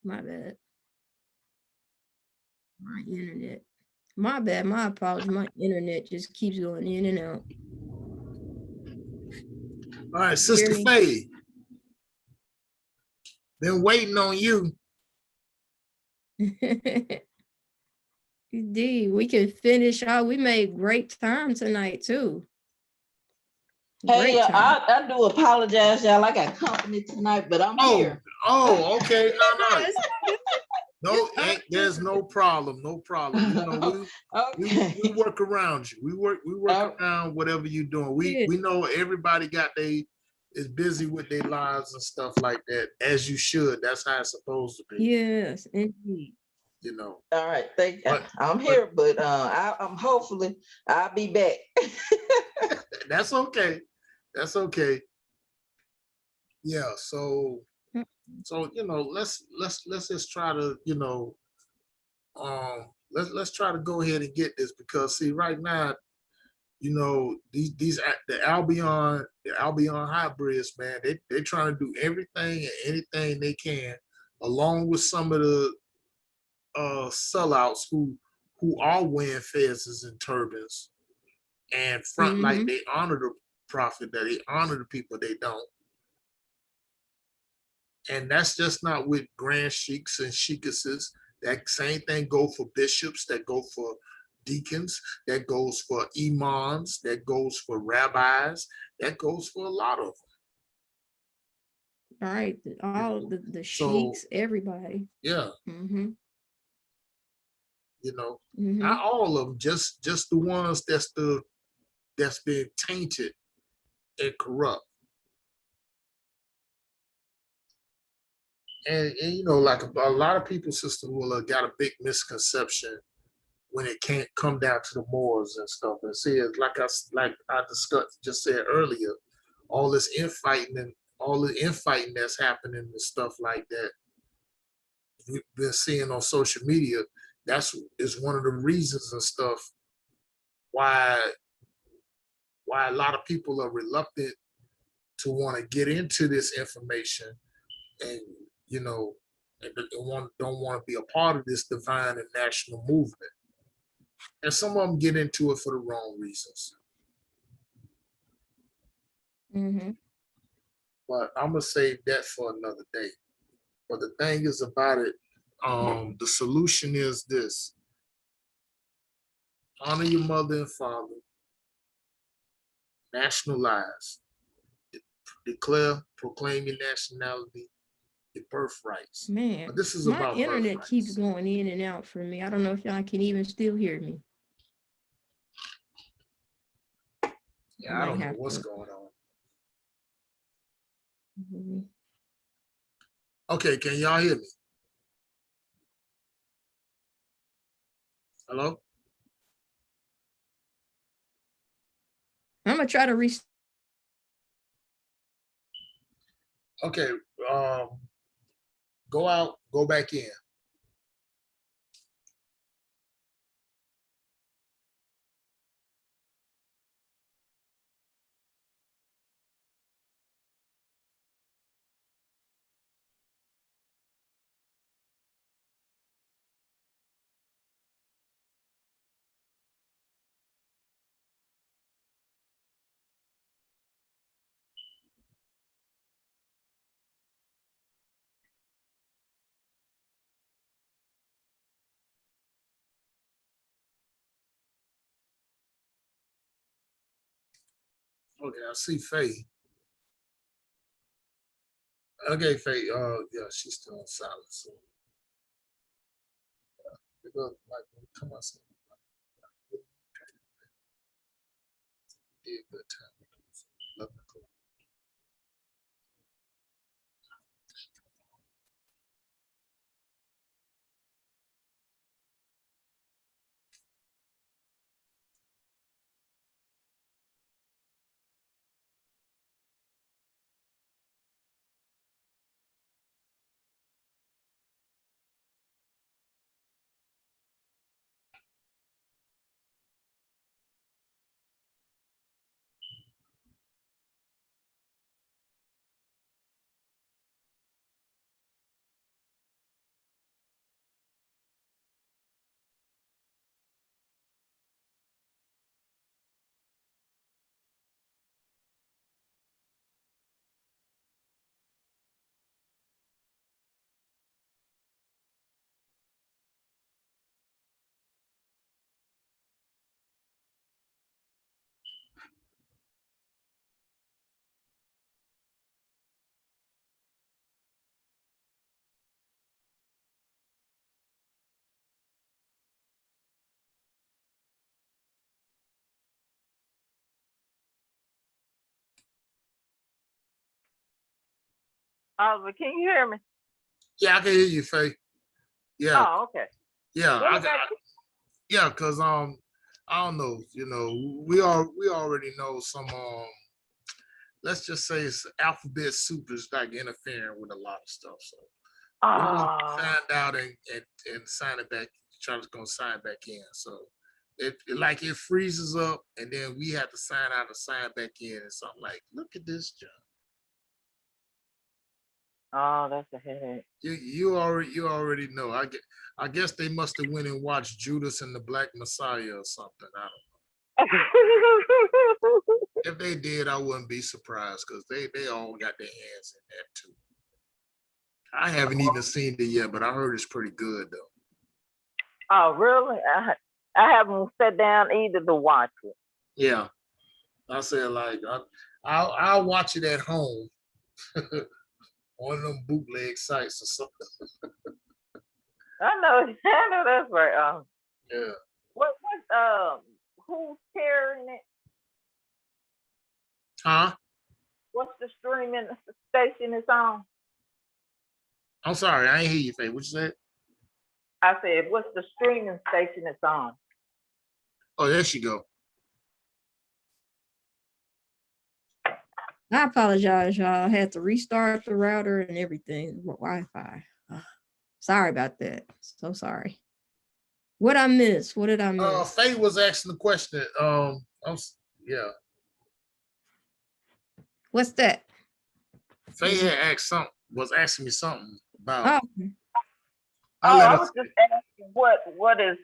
My bad. My internet. My bad. My apologies. My internet just keeps going in and out. All right, Sister Faye. Been waiting on you. Indeed, we can finish out. We made great time tonight too. Hey, I do apologize, y'all. I got company tonight, but I'm here. Oh, okay. No, there's no problem. No problem. You know, we work around you. We work around whatever you're doing. We know everybody is busy with their lives and stuff like that, as you should. That's how it's supposed to be. Yes, indeed. You know. All right, thank you. I'm here, but I'm hopefully I'll be back. That's okay. That's okay. Yeah. So you know, let's just try to, you know, let's try to go ahead and get this, because see, right now, you know, the Albion hybrids, man, they trying to do everything and anything they can, along with some of the sellouts who are wearing fezzes and turbans and front like they honor the prophet, that they honor the people they don't. And that's just not with grand sheiks and sheikesses. That same thing go for bishops, that go for deacons, that goes for imams, that goes for rabbis, that goes for a lot of them. All right, all the sheiks, everybody. Yeah. You know, not all of them, just the ones that's been tainted and corrupt. And you know, like a lot of people, Sister Willa, got a big misconception when it can't come down to the Moors and stuff. And see, it's like I just said earlier, all this infighting and all the infighting that's happening and stuff like that we've been seeing on social media. Is one of the reasons and stuff why a lot of people are reluctant to want to get into this information, and you know, and don't want to be a part of this divine and national movement. And some of them get into it for the wrong reasons. But I'm gonna save that for another day. But the thing is about it, the solution is this: honor your mother and father, nationalize, proclaim your nationality, your birthrights. Man, but this is my about internet keeps going in and out for me. I don't know if y'all can even still hear me. Yeah, I don't know what's going on. Okay, can y'all hear me? Hello? I'm gonna try to reach. Okay, go out, go back in. Okay, I see Faye. Okay, Faye, yeah, she's still on silent. So come on, good time. Oliver, can you hear me? Yeah, I can hear you, Faye. Yeah, Oh, okay. yeah, What about yeah, cause I don't know, we already know some let's just say it's alphabet soup is like interfering with a lot of stuff. So we need to find out and sign it back, try to go sign back in. So it freezes up and then we have to sign out and sign back in and something like, look at this, John. Oh, that's a headache. You already know. I guess they must have went and watched Judas and the Black Messiah or something. I don't know. If they did, I wouldn't be surprised because they all got their hands in that too. I haven't even seen it yet, but I heard it's pretty good though. Oh, really? I haven't sat down either to watch it. Yeah, I said like I'll watch it at home on them bootleg sites or something. I know that's right. Yeah. What who's carrying it? Huh? What's the streaming station it's on? I'm sorry, I ain't hear you, Faye. What you said? I said, what's the streaming station it's on? Oh, there she go. I apologize, y'all. I had to restart the router and everything. Wi-Fi. Sorry about that. So sorry. What I missed? What did I miss? Faye was asking the question. Yeah. What's that? Faye had was asking me something about. Oh, I was just asking what is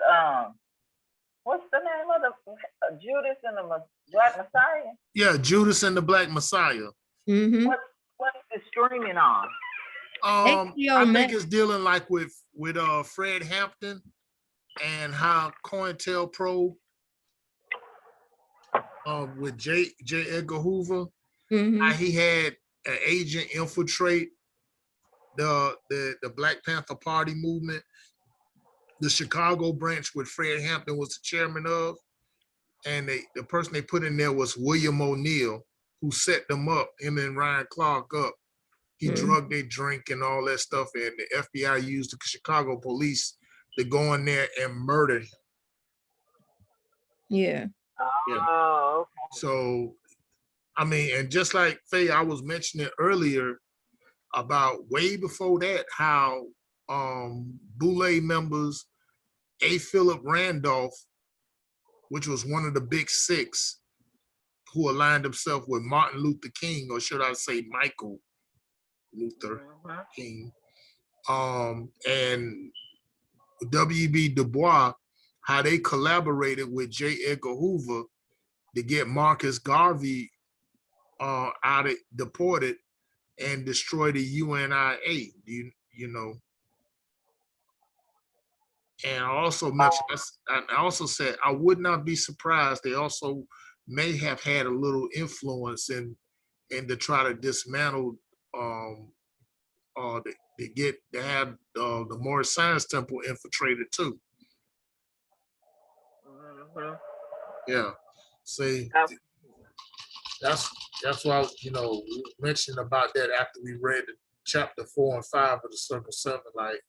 what's the name of the Judas and the Black Messiah? Yeah, Judas and the Black Messiah. mm-hmm. What's the streaming on? I think it's dealing like with Fred Hampton and how COINTELPRO with J. Edgar Hoover, how he had an agent infiltrate the Black Panther Party movement, the Chicago branch, which Fred Hampton was the chairman of, and the person they put in there was William O'Neill, who set them up, him and Ryan Clark up. He drugged their drink and all that stuff, and the FBI used the Chicago police to go in there and murder him. Yeah. Oh, okay. So, I mean, and just like Faye, I was mentioning earlier about way before that, how Boule members, A. Philip Randolph, which was one of the big six, who aligned himself with Martin Luther King, or should I say Michael Luther King, and W.B. Du Bois, how they collaborated with J. Edgar Hoover to get Marcus Garvey deported and destroy the UNIA. You know. And I also mentioned, I also said I would not be surprised. They also may have had a little influence in to try to dismantle to have the Moorish Science Temple infiltrated too. Yeah. See, that's why we mentioned about that after we read chapter 4 and 5 of the Circle 7, like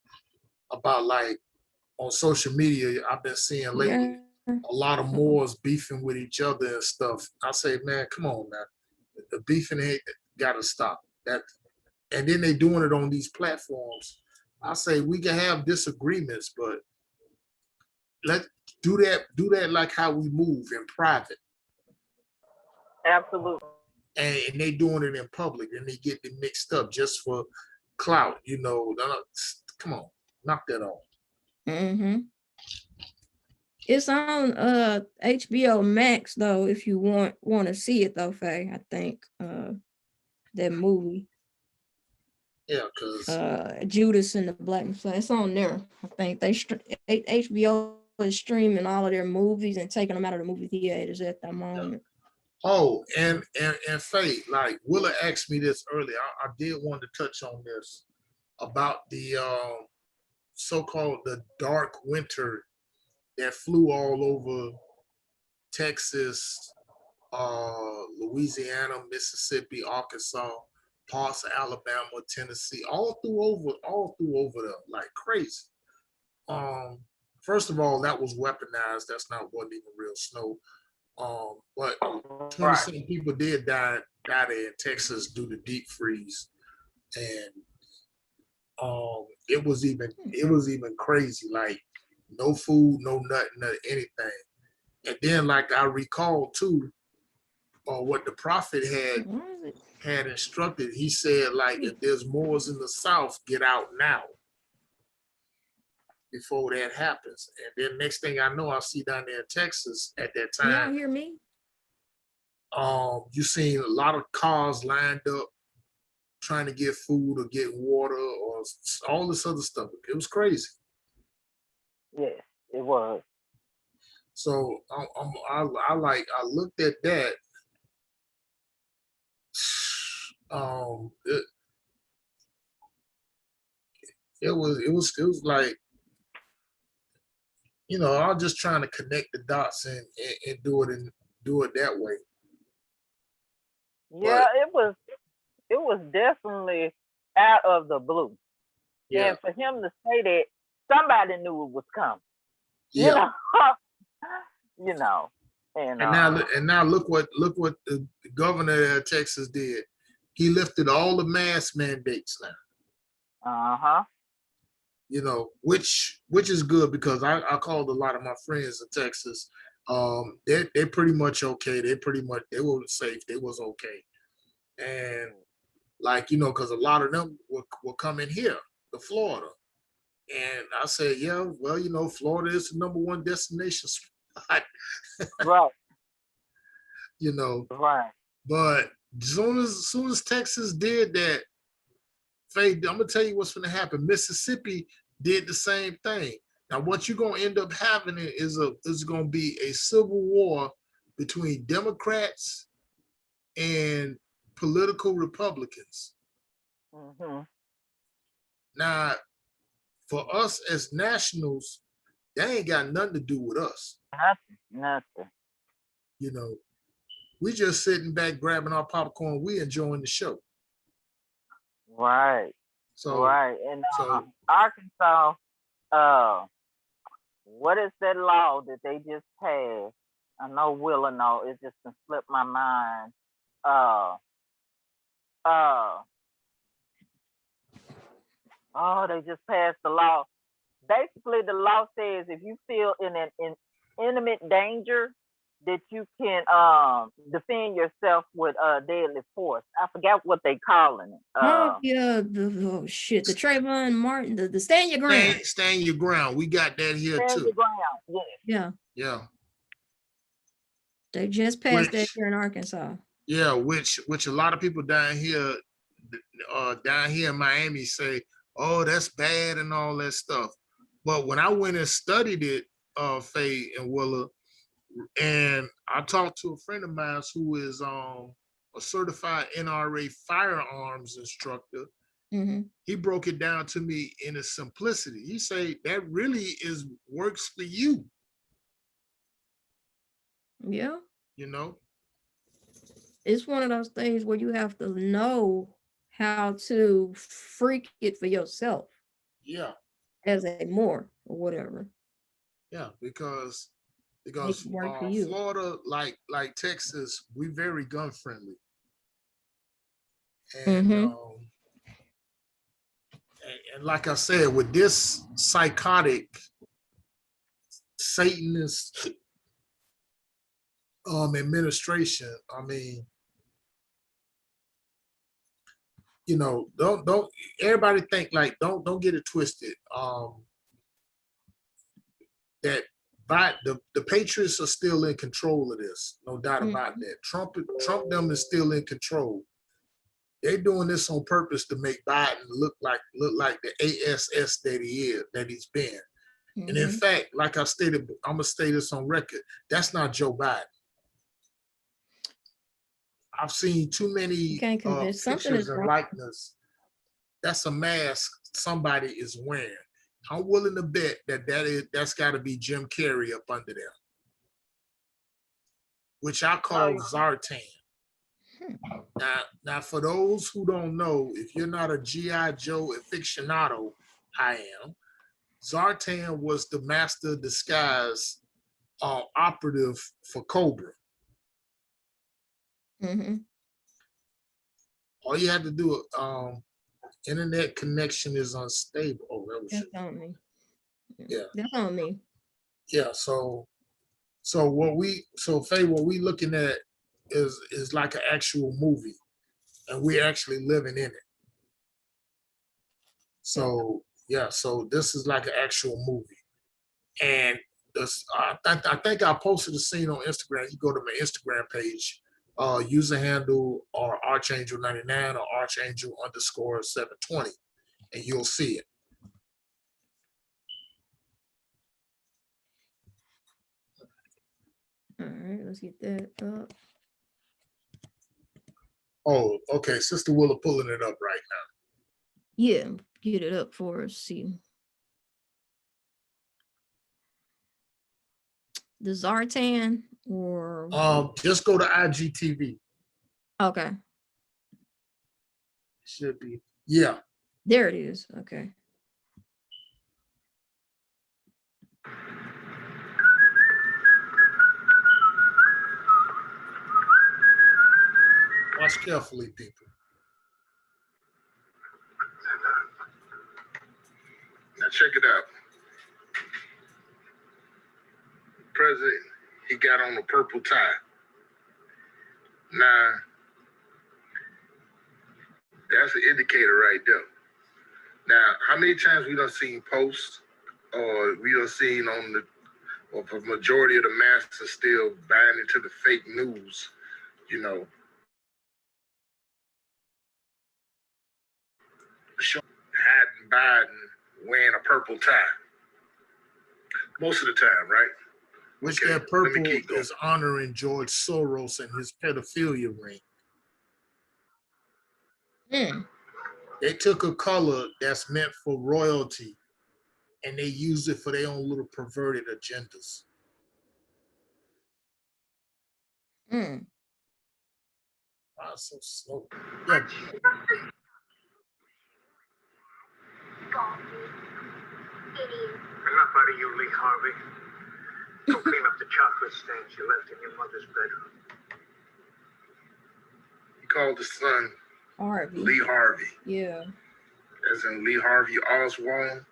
about like on social media, I've been seeing lately a lot of Moors beefing with each other and stuff. I say, man, come on, man. The beefing ain't gotta stop. And then they doing it on these platforms. I say we can have disagreements, but let's do that like how we move in private. Absolutely. And they doing it in public and they get it mixed up just for clout, come on, knock that off. It's on HBO Max though, if you want to see it though, Faye. I think that movie. Yeah, because Judas and the Black Messiah. It's on there. I think HBO is streaming all of their movies and taking them out of the movie theaters at the moment. Oh, and Faye, like Willa asked me this earlier. I did want to touch on this about the so-called the dark winter that flew all over Texas, Louisiana, Mississippi, Arkansas, parts of Alabama, Tennessee, all through over there, like crazy. First of all, that was weaponized. That's not wasn't even real snow. But 27 people did die there in Texas due to deep freeze, and it was even crazy. Like no food, no nothing, anything. And then, like I recall too, what the prophet had instructed. He said, like, if there's Moors in the South, get out now before that happens. And then next thing I know, I see down there in Texas at that time. Y'all hear me? You seen a lot of cars lined up trying to get food or get water or all this other stuff. It was crazy. Yes, it was. So I looked at that. It was like, you know, I was just trying to connect the dots and do it that way. Yeah, but it was definitely out of the blue. Yeah. And for him to say that, somebody knew it was coming. Yeah. You know. And now look what the governor of Texas did. He lifted all the mask mandates now. You know, which is good, because I called a lot of my friends in Texas. They're pretty much okay. They were safe. They was okay. And like, you know, because a lot of them will come in here to Florida. And I said, yeah, well, you know, Florida is the #1 destination spot. Right. You know. Right. But as soon as Texas did that, Faye, I'm gonna tell you what's gonna happen. Mississippi did the same thing. Now, what you're gonna end up having is gonna be a civil war between Democrats and political Republicans. Now, for us as nationals, that ain't got nothing to do with us. Nothing. You know, we just sitting back, grabbing our popcorn. We enjoying the show. Right. So right. And Arkansas, what is that law that they just passed? I know Willa know. It just slipped my mind. They just passed the law. Basically, the law says if you feel in imminent danger, that you can defend yourself with deadly force. I forgot what they calling it. The Trayvon Martin, the stand your ground. Stand your ground. We got that here stand too. Your ground. Yes. Yeah. They just passed that here in Arkansas. Yeah, which a lot of people down here in Miami say, oh, that's bad and all that stuff. But when I went and studied it, Faye and Willa, and I talked to a friend of mine who is a certified NRA firearms instructor. He broke it down to me in its simplicity. He said that really works for you. Yeah. You know? It's one of those things where you have to know how to freak it for yourself. Yeah. As a Moor or whatever. Yeah, because Florida, like Texas, we very gun friendly. And, and like I said, with this psychotic Satanist administration, I mean, you know, don't everybody think like don't get it twisted. That the Patriots are still in control of this, no doubt about that. Trump them is still in control. They're doing this on purpose to make Biden look like the ASS that he's been. And in fact, like I stated, I'm gonna state this on record, that's not Joe Biden. I've seen too many pictures and likeness. That's a mask somebody is wearing. I'm willing to bet that's got to be Jim Carrey up under there, which I call Zartan. Now, for those who don't know, if you're not a G.I. Joe aficionado, I am. Zartan was the master disguise operative for Cobra. All you had to do, internet connection is unstable. Oh, that was That's on me. Yeah. That's on me. Yeah. So Faye, what we looking at is like an actual movie, and we're actually living in it. So yeah, so this is like an actual movie, and I think I posted a scene on Instagram. You go to my Instagram page, user handle or Archangel99 or Archangel_720, and you'll see it. All right, let's get that up. Oh, okay. Sister Willa pulling it up right now. Yeah, get it up for us. See. The Zartan or just go to IGTV. okay. Should be. Yeah. There it is. Okay. Watch carefully, people. Now check it out. President, he got on a purple tie. Now, that's an indicator right there. Now, how many times we done seen posts or we done seen on the, or the majority of the masses still buying into the fake news, you know, hiding Biden wearing a purple tie. Most of the time, right? Which Okay, that let me purple keep going. is honoring George Soros and his pedophilia ring. They took a color that's meant for royalty and they used it for their own little perverted agendas. Wow, so slow. Yeah. Enough out of you, Lee Harvey. Go clean up the chocolate stains you left in your mother's bedroom. He called his son Harvey. Lee Harvey. Yeah. As in Lee Harvey Oswald,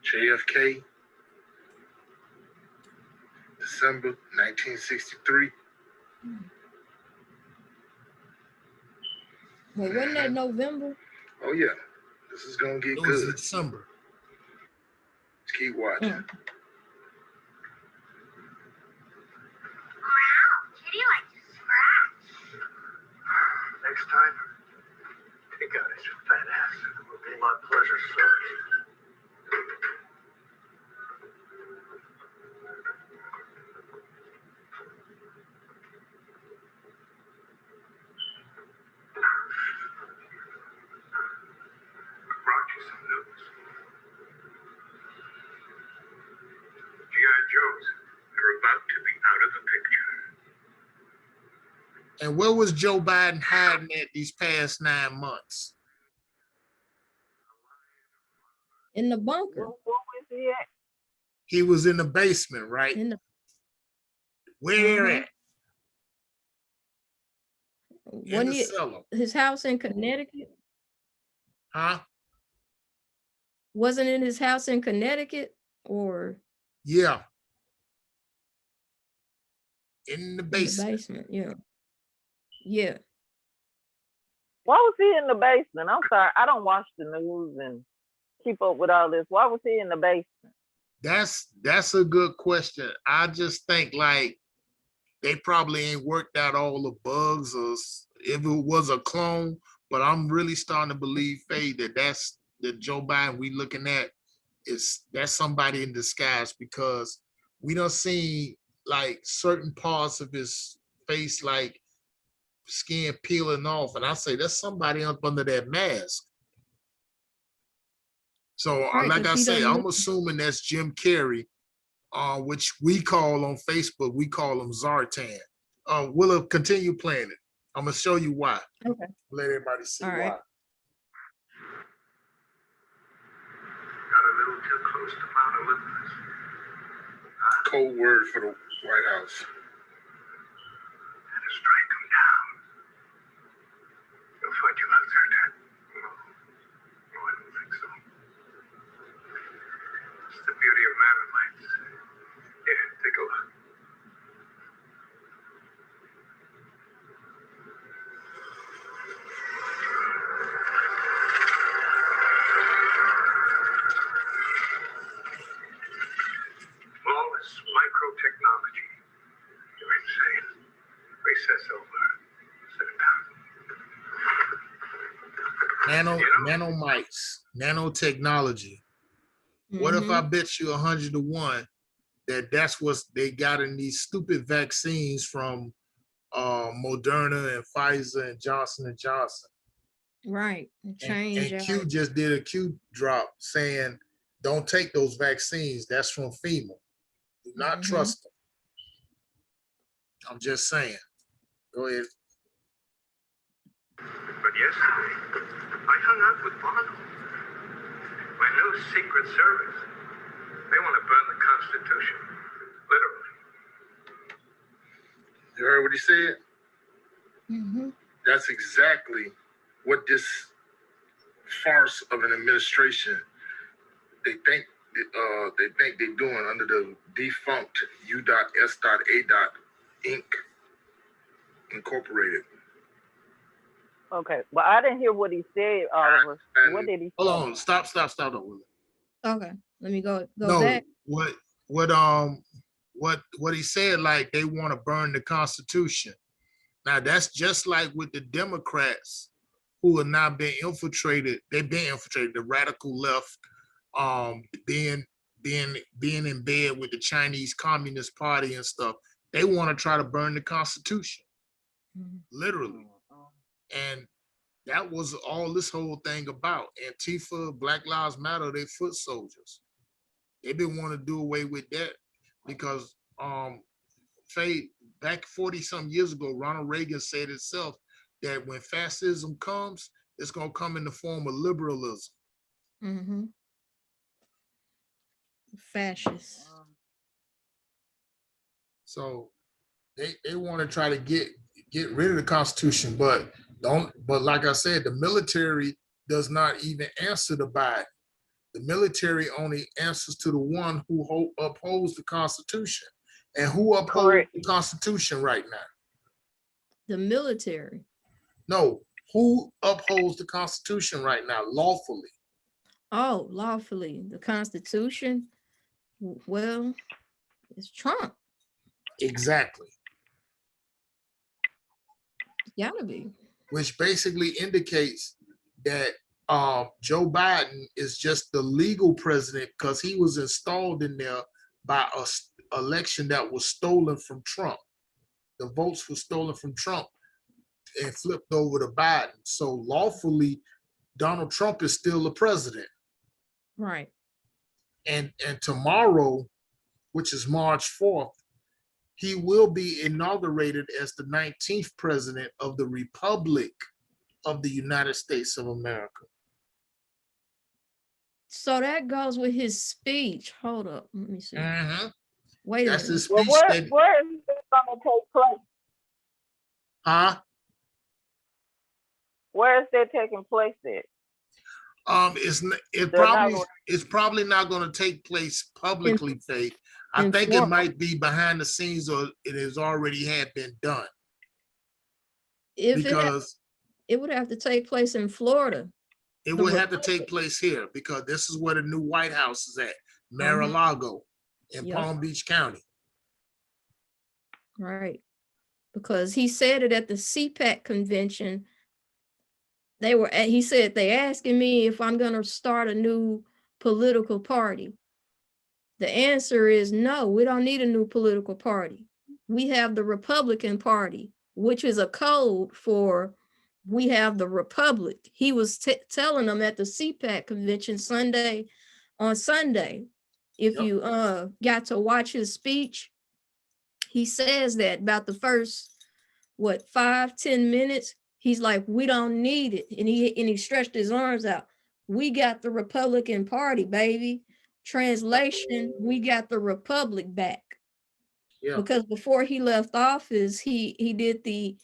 JFK, December 1963. Wait, wasn't that November? Oh yeah, this is gonna get It was good. December. Just keep watching. Wow, Kitty likes to scratch. Next time, take out his fat ass. It will be my pleasure, sir. Brought you some news. G.I. Joes are about to be out of the picture. And where was Joe Biden hiding at these past 9 months? In the bunker. What was he at? He was in the basement, right? In the Where at? In wasn't the it cellar. his house in Connecticut? Huh? Wasn't it his house in Connecticut or Yeah. In the in the basement. basement? Yeah. Yeah. Why was he in the basement? I'm sorry, I don't watch the news and keep up with all this. Why was he in the basement? That's a good question. I just think like they probably ain't worked out all the bugs or if it was a clone, but I'm really starting to believe, Faye, that's the Joe Biden we looking at that's somebody in disguise because we done seen like certain parts of his face like skin peeling off, and I say that's somebody up under that mask. So Right, like I 'cause he say, done I'm assuming that's Jim Carrey, which we call on Facebook, we call him Zartan. Willa, continue playing it. I'm gonna show you why. Okay. Let everybody see All right. why. Got a little too close to Mount Olympus. Code word for the White House. Had to strike him down. You'll find you out there, Dad. No, I don't think so. It's the beauty of Maramites. Here, take a look. Flawless microtechnology. You're insane. Recess over. Sit down. Nanomites, nanotechnology. What if I bet you 100 to 1 that that's what they got in these stupid vaccines from Moderna and Pfizer and Johnson and Johnson? Right. Change. And Q just did a Q drop saying, don't take those vaccines. That's from FEMA. Do not trust them. I'm just saying. Go ahead. But yesterday, I hung out with Bono. My new Secret Service. They want to burn the Constitution. Literally. You heard what he said? Mm-hmm. That's exactly what this farce of an administration they think they're doing under the defunct U.S.A. Inc. Incorporated. Okay, but I didn't hear what he said, Oliver. What did he say? Hold on, stop. Okay, let me go No, back. what he said, like they want to burn the Constitution. Now that's just like with the Democrats who are now being infiltrated. They've been infiltrated. The radical left, being in bed with the Chinese Communist Party and stuff. They want to try to burn the Constitution, literally. And that was all this whole thing about. Antifa, Black Lives Matter, they foot soldiers. They didn't want to do away with that because Faye, back 40-some years ago, Ronald Reagan said itself that when fascism comes, it's going to come in the form of liberalism. Fascist. So they want to try to get rid of the Constitution, but like I said, the military does not even answer to Biden. The military only answers to the one who upholds the Constitution. And who upholds the Constitution right now? The military. No, who upholds the Constitution right now lawfully? Oh, lawfully. The Constitution? Well, it's Trump. Exactly. It's gotta be. Which basically indicates that Joe Biden is just the legal president because he was installed in there by an election that was stolen from Trump. The votes were stolen from Trump and flipped over to Biden. So lawfully, Donald Trump is still the president. Right. And tomorrow, which is March 4th, he will be inaugurated as the 19th president of the Republic of the United States of America. So that goes with his speech. Hold up, let me see. Wait a minute. That's his speech. Where is this going to take place? Huh? Where is that taking place at? It's probably not going to take place publicly, Faith. I think it might be behind the scenes, or it has already had been done. Because it would have to take place in Florida. It would have to take place here because this is where the new White House is at, Mar-a-Lago in Palm Beach County. Right. Because he said it at the CPAC convention. He said, they asking me if I'm going to start a new political party. The answer is no, we don't need a new political party. We have the Republican Party, which is a code for we have the Republic. He was telling them at the CPAC convention on Sunday. If you got to watch his speech, he says that about the first what, 5-10 minutes. He's like, we don't need it. And he stretched his arms out. We got the Republican Party, baby. Translation, we got the Republic back. Yeah. Because before he left office, he did the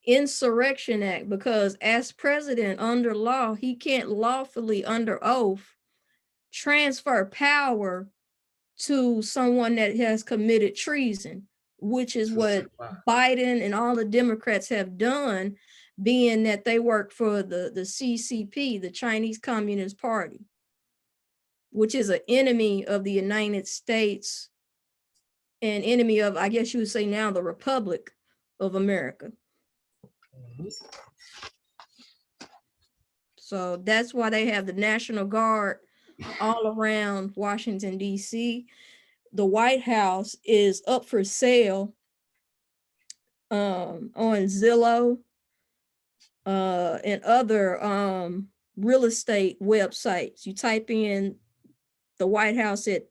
Insurrection Act, because as president under law, he can't lawfully under oath transfer power to someone that has committed treason, which is what Biden and all the Democrats have done, being that they work for the CCP, the Chinese Communist Party, which is an enemy of the United States and enemy of, I guess you would say now, the Republic of America. So that's why they have the National Guard all around Washington, D.C. The White House is up for sale on Zillow and other real estate websites. You type in the White House at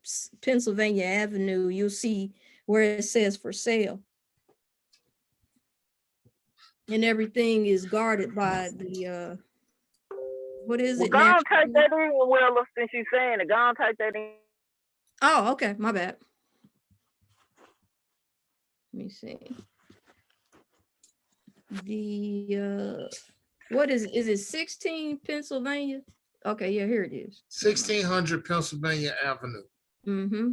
Pennsylvania Avenue, you'll see where it says for sale. And everything is guarded by the, what is it? Go on, type that in, Willa, since you're saying it. Go on, type that in. Oh, okay, my bad. Let me see. The, what is it 16 Pennsylvania? Okay, yeah, here it is. 1600 Pennsylvania Avenue. Mm-hmm.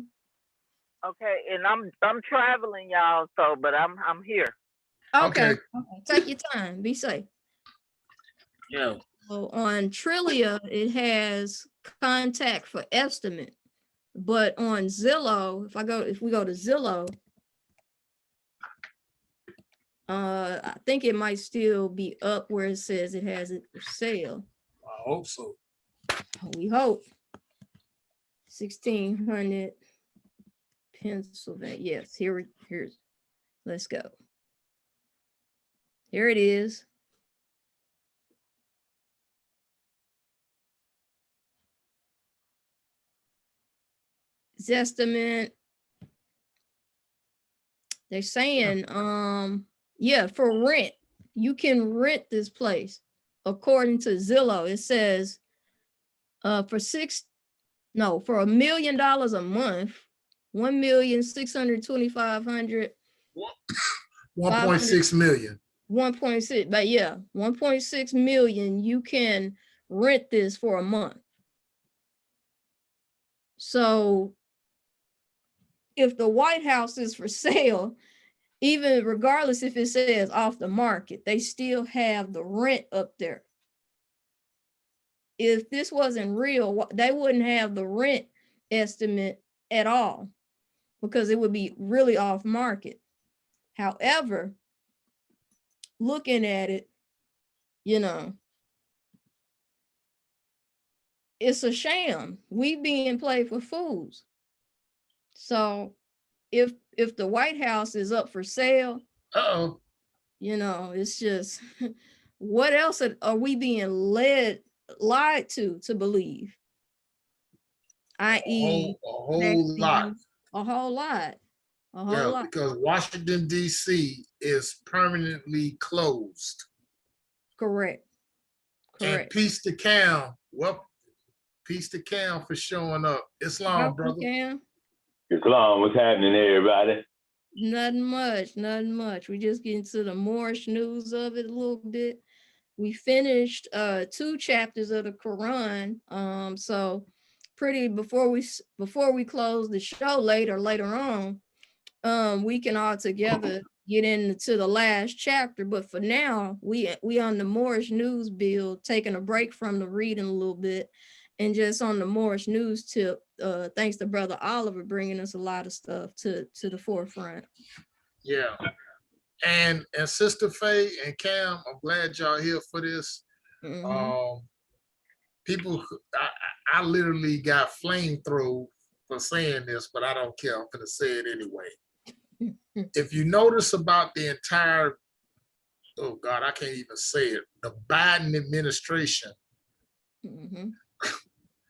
Okay, and I'm traveling, y'all, so, but I'm here. Okay. Take your time, be safe. Yeah. So on Trillia, it has contact for estimate, but on Zillow, if we go to Zillow, I think it might still be up where it says it has it for sale. I hope so. We hope. 1600 Pennsylvania. Yes, here's, let's go. Here it is. Zestimate. They're saying, yeah, for rent, you can rent this place. According to Zillow, it says for $1 million a month, 1,625,000. 1.6 million. 1.6, but yeah, 1.6 million, you can rent this for a month. So if the White House is for sale, even regardless if it says off the market, they still have the rent up there. If this wasn't real, they wouldn't have the rent estimate at all, because it would be really off market. However, looking at it, you know, it's a sham. We being played for fools. So if the White House is up for sale, you know, it's just, what else are we being lied to believe? I.e., a whole lot. A whole lot. Because Washington, D.C. is permanently closed. Correct. And peace to Cam. Well, peace to Cam for showing up. Islam, brother. Islam, what's happening, everybody? Nothing much. We just get into the Moorish news of it a little bit. We finished 2 chapters of the Koran. So pretty before we close the show later on, we can all together get into the last chapter. But for now, we on the Moorish news build, taking a break from the reading a little bit, and just on the Moorish news tip. Thanks to Brother Oliver bringing us a lot of stuff to the forefront. Yeah. And Sister Faye and Cam, I'm glad y'all here for this. People, I literally got flamethrower for saying this, but I don't care. I'm gonna say it anyway. If you notice about the entire, oh God, I can't even say it, the Biden administration,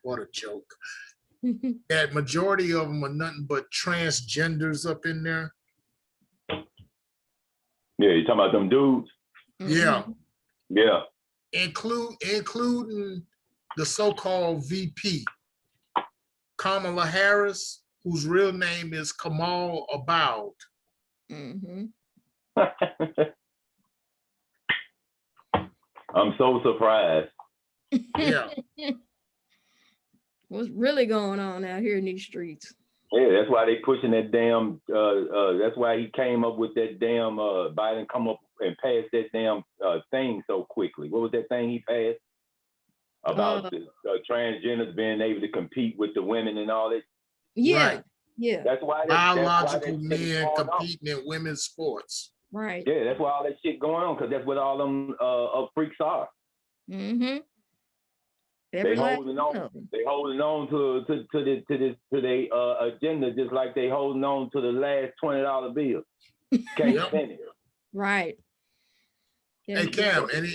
what a joke. That majority of them are nothing but transgenders up in there. Yeah, you talking about them dudes? Yeah. Yeah. Including the so-called VP, Kamala Harris, whose real name is Kamal Abboud. I'm so surprised. Yeah. What's really going on out here in these streets? Yeah, that's why they pushing that damn. That's why he came up with that damn. Biden come up and passed that damn thing so quickly. What was that thing he passed about the transgenders being able to compete with the women and all that? Yeah, right. Yeah. That's why biological men competing in women's sports. Right. Yeah, that's why all that shit going on, because that's what all them freaks are. Mm-hmm. They holding on. They holding on to their agenda, just like they holding on to the last $20 bill. Can't spend it. Right. Hey Cam, and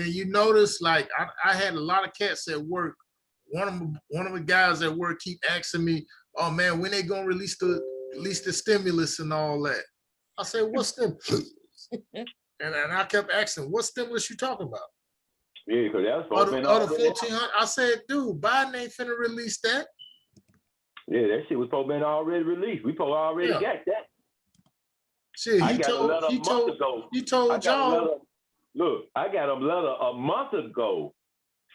you notice, like I had a lot of cats at work. One of the guys at work keep asking me, "Oh man, when they gonna release the stimulus and all that?" I said, "What stimulus?" and I kept asking, "What stimulus you talking about?" Yeah, because that's supposed to be the 1,400. I said, "Dude, Biden ain't finna release that." Yeah, that shit was supposed to be already released. We supposed already got that. Shit, he told y'all. Look, I got a letter a month ago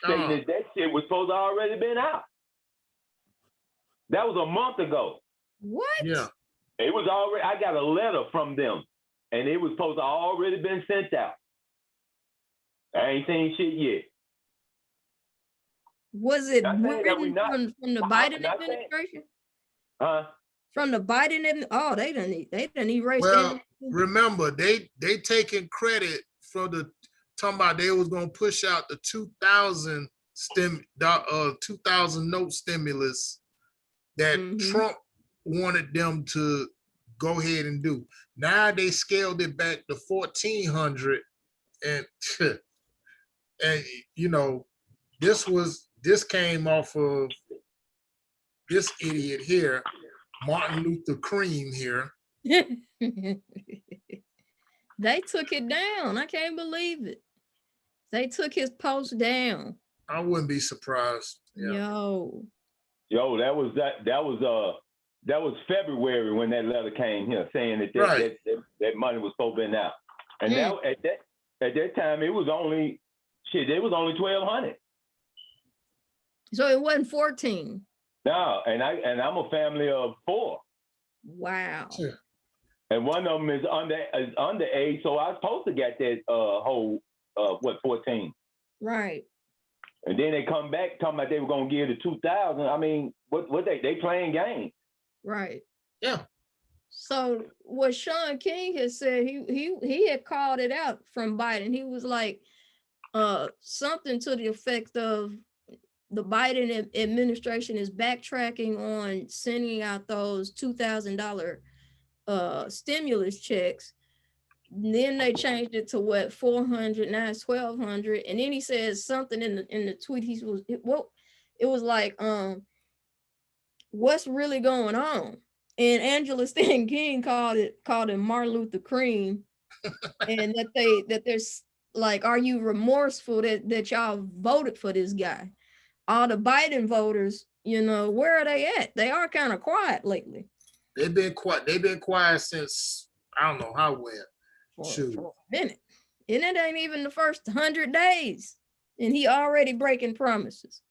saying that shit was supposed to already been out. That was a month ago. What? Yeah. It was already. I got a letter from them, and it was supposed to already been sent out. I ain't seen shit yet. Was it written from the Biden administration? Huh? From the Biden administration? Oh, they didn't erase. Well, remember they taking credit for the talking about they was gonna push out the 2000 2000 note stimulus that Trump wanted them to go ahead and do. Now they scaled it back to 1,400, and you know, this came off of this idiot here, Martin Luther Cream here. They took it down. I can't believe it. They took his post down. I wouldn't be surprised. Yeah. Yo, that was February when that letter came here saying that money was supposed to be out. And now at that time it was only 1,200. So it wasn't 14. No, and I'm a family of 4. Wow. Sure. And one of them is underage, so I was supposed to get that whole 14. Right. And then they come back talking about they were gonna give the 2,000. I mean, what they playing games? Right. Yeah. So what Sean King has said, he had called it out from Biden. He was like, something to the effect of the Biden administration is backtracking on sending out those $2,000 stimulus checks. And then they changed it to what, 400, now it's 1,200. And then he says something in the tweet. It was like, what's really going on? And Angela Stan King called him Martin Luther Cream, and that there's like, are you remorseful that y'all voted for this guy? All the Biden voters, where are they at? They are kind of quiet lately. They've been quiet since I don't know how when. For a minute. And it ain't even the first 100 days. And he already breaking promises.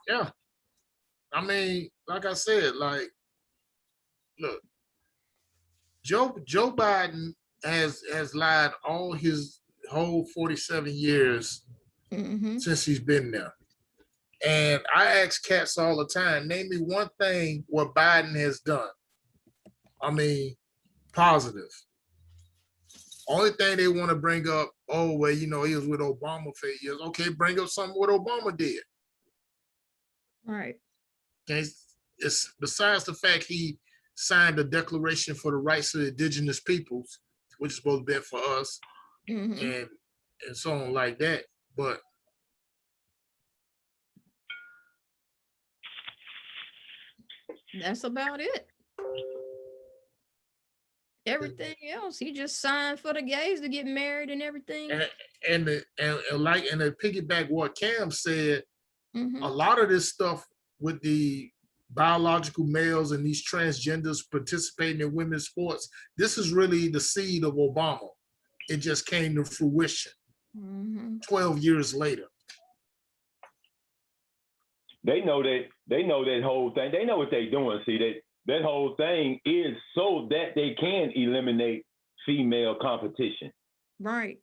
Yeah. I mean, like I said, like, look, Joe Biden has lied all his whole 47 years since he's been there. And I ask cats all the time, name me one thing what Biden has done. I mean, positive. Only thing they want to bring up, oh, well, he was with Obama for 8 years. Okay, bring up something what Obama did. Right. Okay. It's besides the fact he signed the Declaration for the Rights of the Indigenous Peoples, which is supposed to be for us, and so on like that. But that's about it. everything else. He just signed for the gays to get married and everything. And to piggyback what Cam said, Mhm. a lot of this stuff with the biological males and these transgenders participating in women's sports, this is really the seed of Obama. It just came to fruition 12 years later. They know that whole thing. They know what they're doing. See, that whole thing is so that they can eliminate female competition. Right.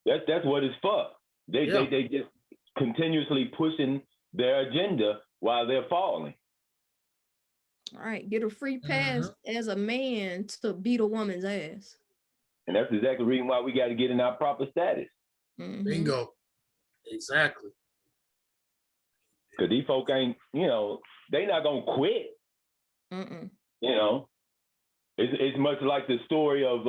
That's what it's for. They just continuously pushing their agenda while they're falling. All right, get a free pass as a man to beat a woman's ass. And that's exactly the reason why we got to get in our proper status. Bingo. Exactly. Because these folk ain't, they not going to quit. It's much like the story of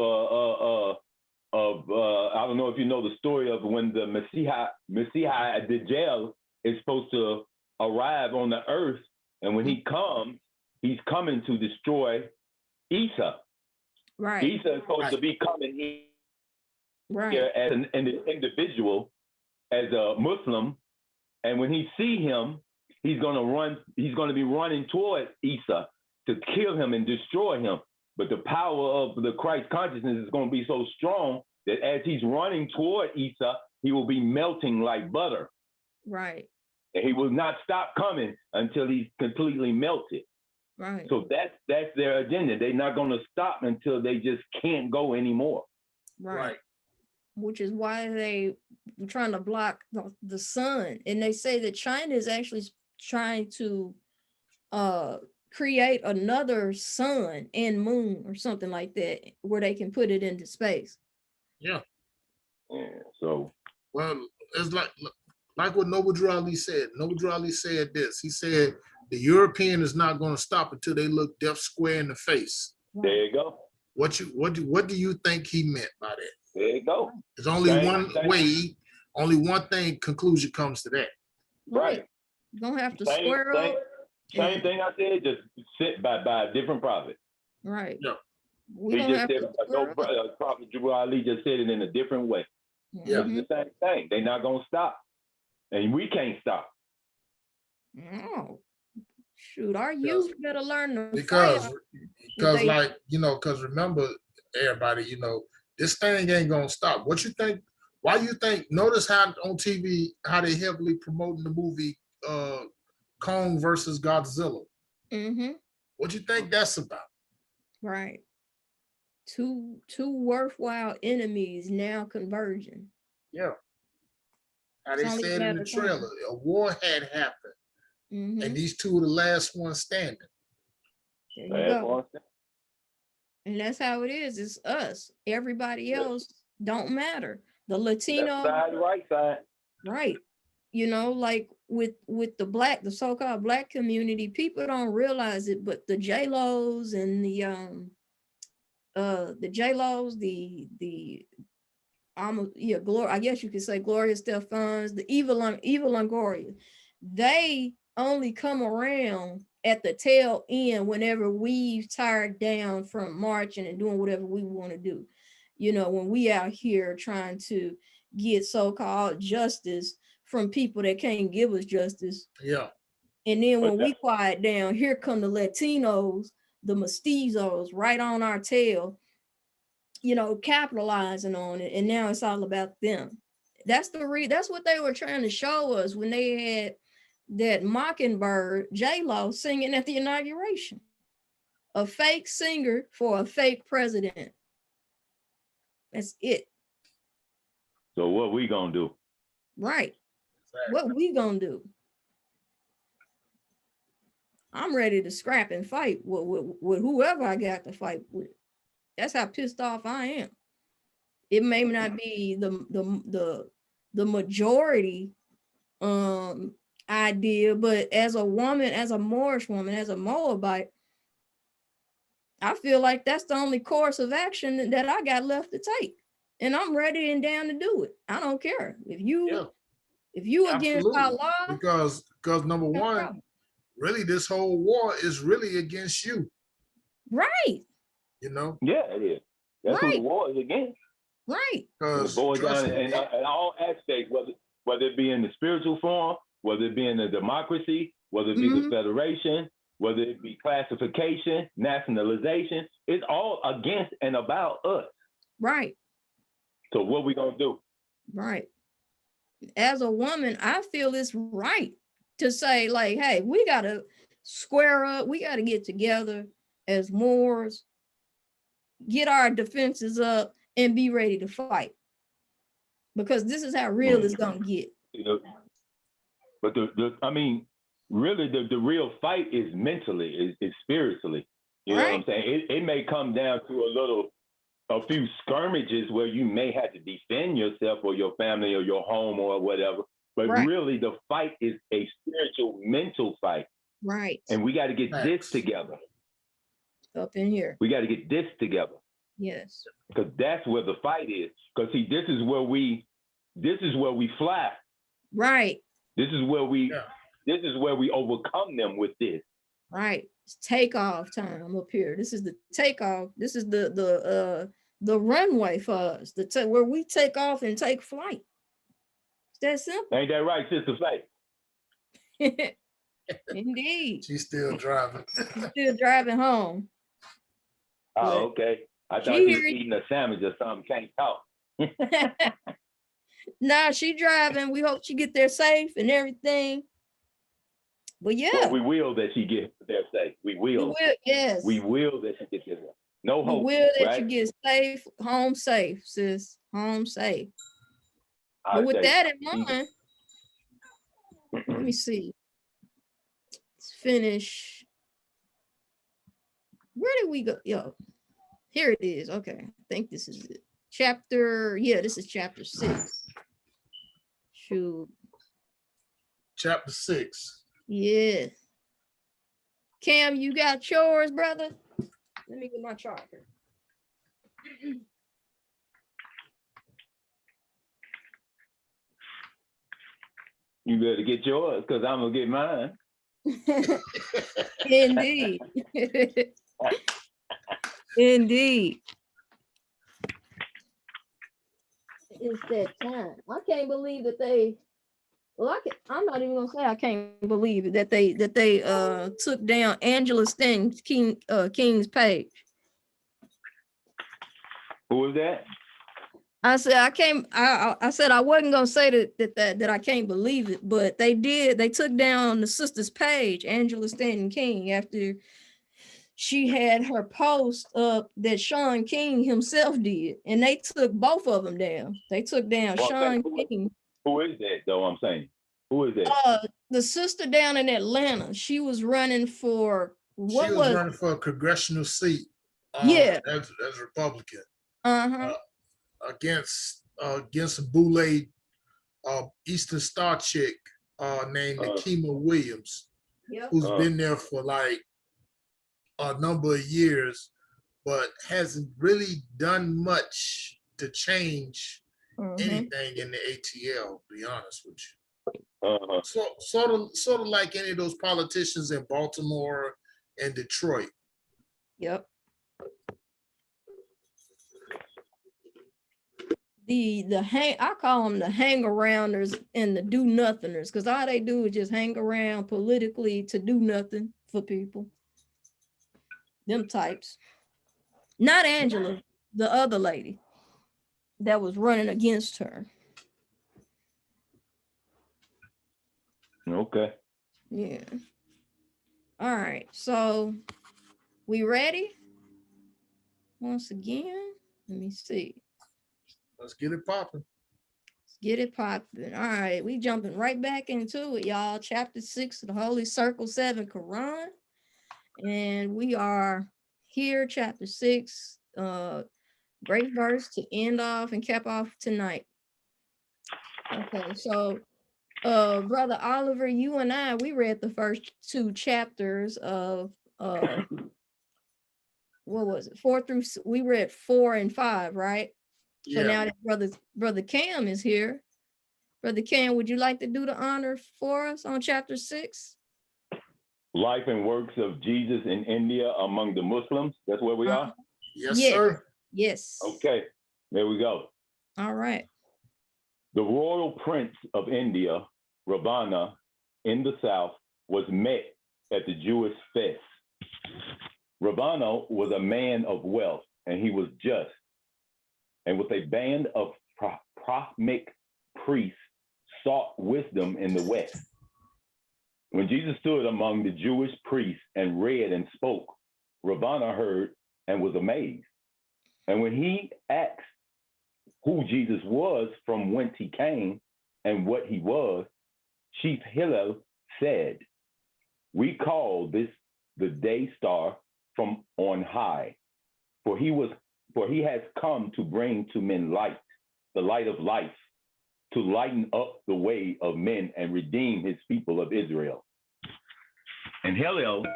I don't know if you know the story of when the Messiah Dajjal is supposed to arrive on the earth, and when he comes, he's coming to destroy Isa. Right. Isa is supposed to be coming here as an individual, as a Muslim, and when he see him, he's going to be running towards Isa to kill him and destroy him. But the power of the Christ consciousness is going to be so strong that as he's running toward Isa, he will be melting like butter. Right. And he will not stop coming until he's completely melted. Right. So that's their agenda. They're not going to stop until they just can't go anymore. Right. Which is why they were trying to block the sun. And they say that China is actually trying to create another sun and moon or something like that, where they can put it into space. Yeah. So, well, it's like what Noble Drew Ali said. Noble Drew Ali said this. He said the European is not going to stop until they look death square in the face. There you go. What do you think he meant by that? There you go. There's only one way, only one thing conclusion comes to that. Right. You're gonna have to square up. Same thing I said, just sit by a different prophet. Right. Yeah. He just said, Prophet Drew Ali just said it in a different way. Yeah. It's the same thing. They're not going to stop. And we can't stop. No. Shoot, our youth better learn to because remember, everybody, this thing ain't going to stop. What you think? Why you think? Notice how on TV, how they heavily promoting the movie Kong versus Godzilla. What you think that's about? Right. Two worthwhile enemies now converging. Yeah. How they said in the trailer, a war had happened, and these two are the last ones standing. There you go. And that's how it is. It's us. Everybody else don't matter. The Latino. Left side, right side. Right. Like with the so-called black community, people don't realize it, but the J-Los and the J-Los, Gloria, I guess you could say Gloria Stefan's, the Eva Longoria, they only come around at the tail end whenever we've tired down from marching and doing whatever we want to do. When we out here trying to get so-called justice from people that can't give us justice. Yeah. And then when we quiet down, here come the Latinos, the mestizos right on our tail, capitalizing on it. And now it's all about them. That's what they were trying to show us when they had that Mockingbird J-Lo singing at the inauguration. A fake singer for a fake president. That's it. So what we gonna do? Right. What we gonna do? I'm ready to scrap and fight with whoever I got to fight with. That's how pissed off I am. It may not be the majority idea, but as a woman, as a Moorish woman, as a Moabite, I feel like that's the only course of action that I got left to take. And I'm ready and down to do it. I don't care. If you against Allah, because number one, really this whole war is really against you. Right. Yeah, it is. That's who the war is against. Right. The boys down in all aspects, whether it be in the spiritual form, whether it be in the democracy, whether it be the federation, whether it be classification, nationalization, it's all against and about us. Right. So what we gonna do? Right. As a woman, I feel it's right to say, like, hey, we gotta square up, we gotta get together as Moors, get our defenses up, and be ready to fight. Because this is how real it's gonna get. But I mean, really the real fight is mentally, is spiritually. You know what I'm saying? It may come down to a few skirmishes where you may have to defend yourself or your family or your home or whatever. But really the fight is a spiritual, mental fight. Right. And we got to get this together. Up in here. We got to get this together. Yes. Because that's where the fight is. Because see, this is where we fly. Right. This is where we overcome them with this. Right. It's takeoff time up here. This is the takeoff. This is the runway for us. Where we take off and take flight. It's that simple. Ain't that right, Sistar Faye? Indeed. She's still driving. She's still driving home. Oh, okay. I thought she was eating a sandwich or something. Can't talk. Nah, she driving. We hope she get there safe and everything. But yeah. Well, we will that she get there safe. We will. Yes. We will that she get there. No hope. We will that you get safe, home safe, sis. Home safe. But with that in mind, let me see. Let's finish. Where did we go? Yo, here it is. Okay, I think this is it. This is chapter 6. Shoot. Chapter 6. Yeah. Cam, you got yours, brother? Let me get my charger. You better get yours, because I'm going to get mine. Indeed. Indeed. It's that time. I can't believe that they, I'm not even gonna say I can't believe it, that they took down Angela Stanton's King's page. Who was that? I said I said I wasn't gonna say that I can't believe it, but they did. They took down the sister's page, Angela Stanton King, after she had her post up that Sean King himself did, and they took both of them down. They took down Sean King. Who is that though? I'm saying, who is that? The sister down in Atlanta. She was running for running for a congressional seat. As Republican. Against a boule Eastern Star chick named Nikema Williams, who's been there for like a number of years, but hasn't really done much to change anything in the ATL, to be honest with you. So sort of like any of those politicians in Baltimore and Detroit. Yep. I call them the hang-arounders and the do-nothingers, because all they do is just hang around politically to do nothing for people. Them types. Not Angela, the other lady that was running against her. Okay. Yeah. All right. So we ready? Once again, let me see. Let's get it popping. Let's get it popping. All right. We jumping right back into it, y'all. Chapter 6 of the Holy Circle 7 Koran. And we are here, chapter 6. Great verse to end off and cap off tonight. Okay, so Brother Oliver, you and I, we read the first 2 chapters of what was it? 4 through, we read 4 and 5, right? So now that Brother Cam is here. Brother Cam, would you like to do the honor for us on chapter 6? Life and works of Jesus in India among the Muslims. That's where we are? Yes, sir. Yes. Okay, there we go. All right. The royal prince of India, Ravana, in the south, was met at the Jewish fest. Ravana was a man of wealth, and he was just. And with a band of prophetic priests, sought wisdom in the west. When Jesus stood among the Jewish priests and read and spoke, Ravana heard and was amazed. And when he asked who Jesus was, from whence he came, and what he was, Chief Hillel said, "We call this the day star from on high, for he has come to bring to men light, the light of life, to lighten up the way of men and redeem his people of Israel." And Hillel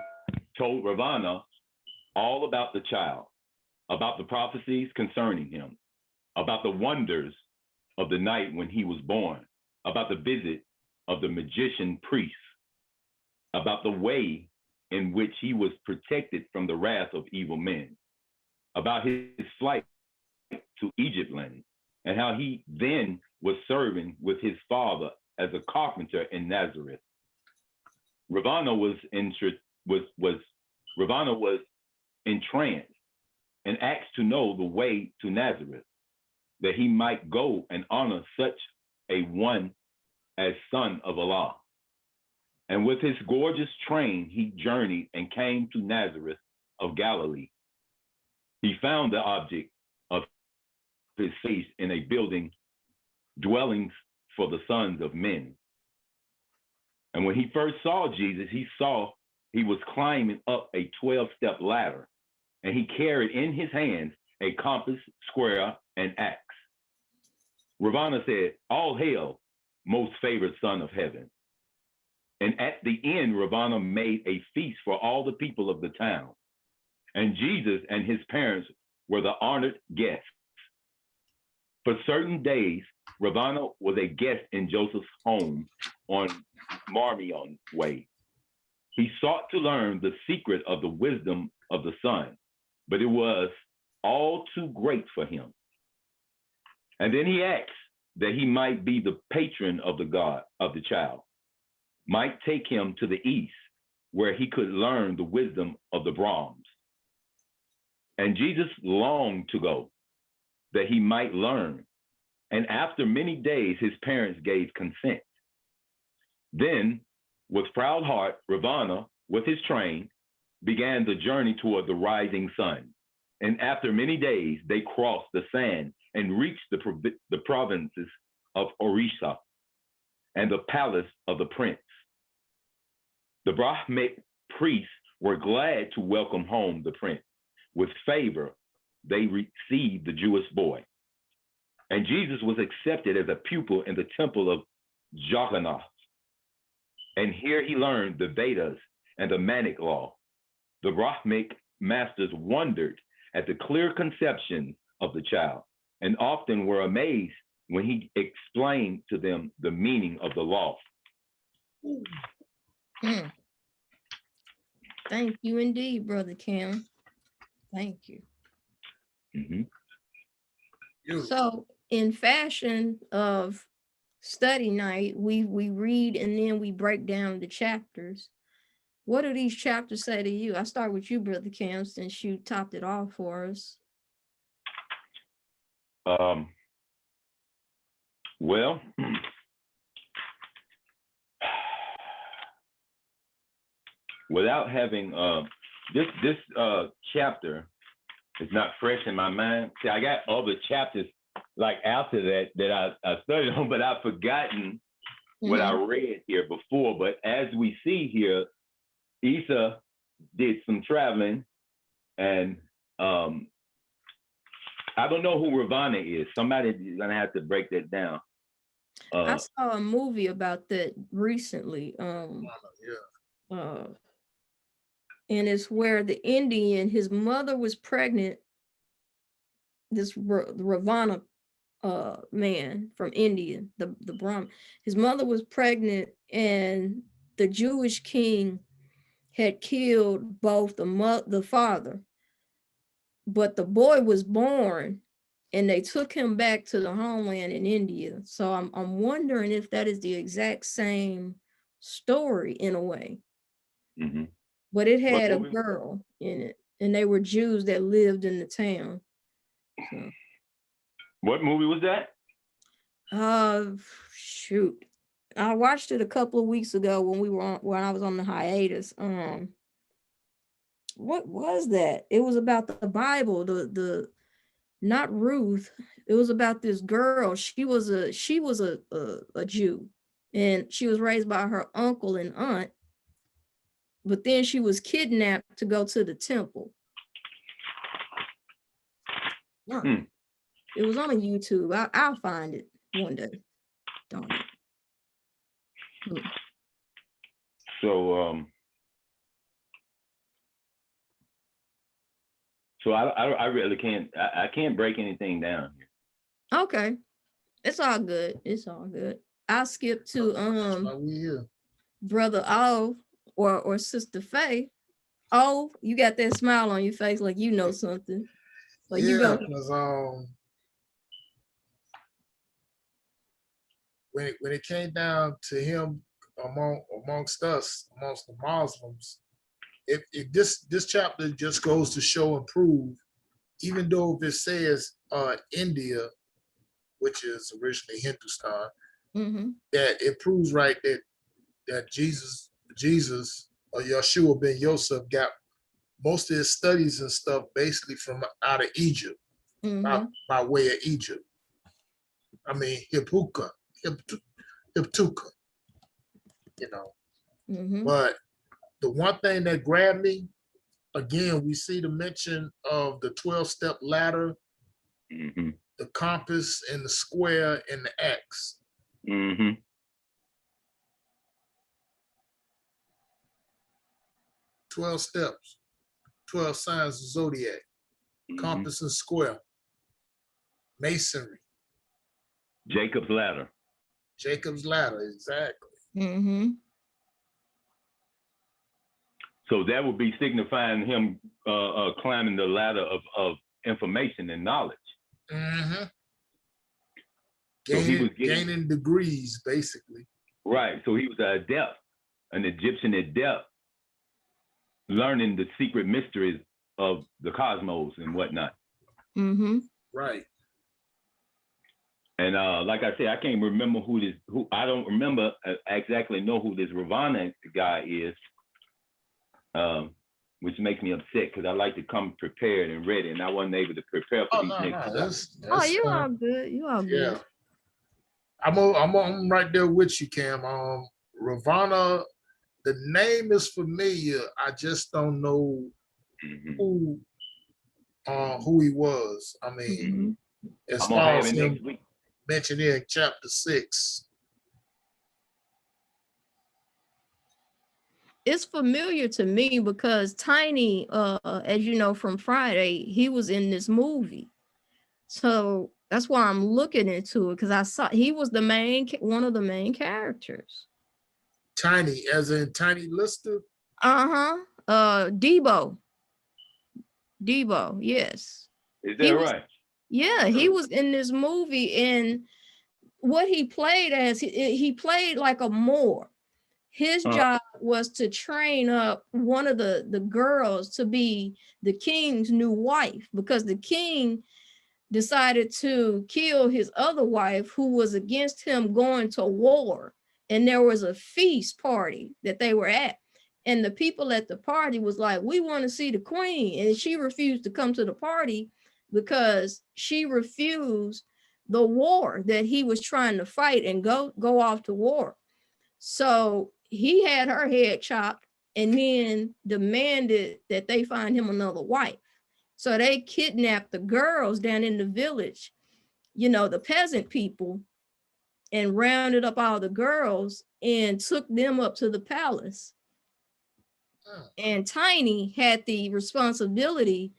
told Ravana all about the child, about the prophecies concerning him, about the wonders of the night when he was born, about the visit of the magician priests, about the way in which he was protected from the wrath of evil men, about his flight to Egypt land, and how he then was serving with his father as a carpenter in Nazareth. Ravana was entranced and asked to know the way to Nazareth, that he might go and honor such a one as Son of Allah. And with his gorgeous train, he journeyed and came to Nazareth of Galilee. He found the object of his face in a building, dwellings for the sons of men. And when he first saw Jesus, he saw he was climbing up a 12-step ladder, and he carried in his hands a compass, square, and axe. Ravana said, "All hail, most favored son of heaven." And at the end, Ravana made a feast for all the people of the town. And Jesus and his parents were the honored guests. For certain days, Ravana was a guest in Joseph's home on Marmion Way. He sought to learn the secret of the wisdom of the son, but it was all too great for him. And then he asked that he might be the patron of the God of the child, might take him to the east, where he could learn the wisdom of the Brahms. And Jesus longed to go, that he might learn. And after many days, his parents gave consent. Then, with proud heart, Ravana, with his train, began the journey toward the rising sun. And after many days, they crossed the sand and reached the provinces of Orissa and the palace of the prince. The Brahmic priests were glad to welcome home the prince. With favor, they received the Jewish boy. And Jesus was accepted as a pupil in the temple of Jagannath. And here he learned the Vedas and the Manic law. The Brahmic masters wondered at the clear conception of the child, and often were amazed when he explained to them the meaning of the law. Thank you indeed, Brother Kim. Thank you. So in fashion of study night, we read and then we break down the chapters. What do these chapters say to you? I start with you, Brother Kim, since you topped it off for us. Well, without having this chapter is not fresh in my mind. See, I got other chapters like after that I studied on, but I've forgotten what I read here before. But as we see here, Isa did some traveling, and I don't know who Ravana is. Somebody's gonna have to break that down. I saw a movie about that recently. And it's where the Indian, his mother was pregnant, this Ravana man from India, the Brahmin, his mother was pregnant, and the Jewish king had killed both the father, but the boy was born and they took him back to the homeland in India. So I'm wondering if that is the exact same story in a way. Mm-hmm. But it had a girl in it, and they were Jews that lived in the town. So. What movie was that? Shoot. I watched it a couple of weeks ago when I was on the hiatus. What was that? It was about the Bible, the not Ruth. It was about this girl. She was a Jew, and she was raised by her uncle and aunt, but then she was kidnapped to go to the temple. It was on YouTube. I'll find it one day. Darn it. So I really can't. I can't break anything down here. Okay, it's all good. It's all good. I'll skip to Brother O or Sister Faye. Oh, you got that smile on your face like you know something. Like yeah, you go. Because when it came down to him amongst the Muslims, this chapter just goes to show and prove, even though if it says India, which is originally Hindustan, that it proves right that Jesus or Yeshua ben Yosef got most of his studies and stuff basically from out of Egypt, by way of Egypt. I mean, Hiptuka, you know. But the one thing that grabbed me, again, we see the mention of the 12-step ladder, the compass and the square and the X. 12 steps, 12 signs of zodiac, compass and square, masonry. Jacob's ladder. Jacob's ladder, exactly. So that would be signifying him climbing the ladder of information and knowledge. So he was gaining degrees, basically. Right. So he was an Egyptian adept, learning the secret mysteries of the cosmos and whatnot. Right. And like I said, I can't remember I don't remember exactly know who this Ravana guy is, which makes me upset because I like to come prepared and ready, and I wasn't able to prepare for these next. You all good. You all good. Yeah. I'm right there with you, Cam. Ravana, the name is familiar. I just don't know who he was. I mean, as far as him mentioned in chapter 6. It's familiar to me because Tiny, as you know from Friday, he was in this movie. So that's why I'm looking into it, because I saw he was one of the main characters. Tiny, as in Tiny Lister? Debo, yes. Is that right? Yeah, he was in this movie, and what he played as, he played like a Moor. His job was to train up one of the girls to be the king's new wife, because the king decided to kill his other wife who was against him going to war. And there was a feast party that they were at. And the people at the party was like, we want to see the queen. And she refused to come to the party because she refused the war that he was trying to fight and go off to war. So he had her head chopped and then demanded that they find him another wife. So they kidnapped the girls down in the village, the peasant people, and rounded up all the girls and took them up to the palace. And Tiny had the responsibility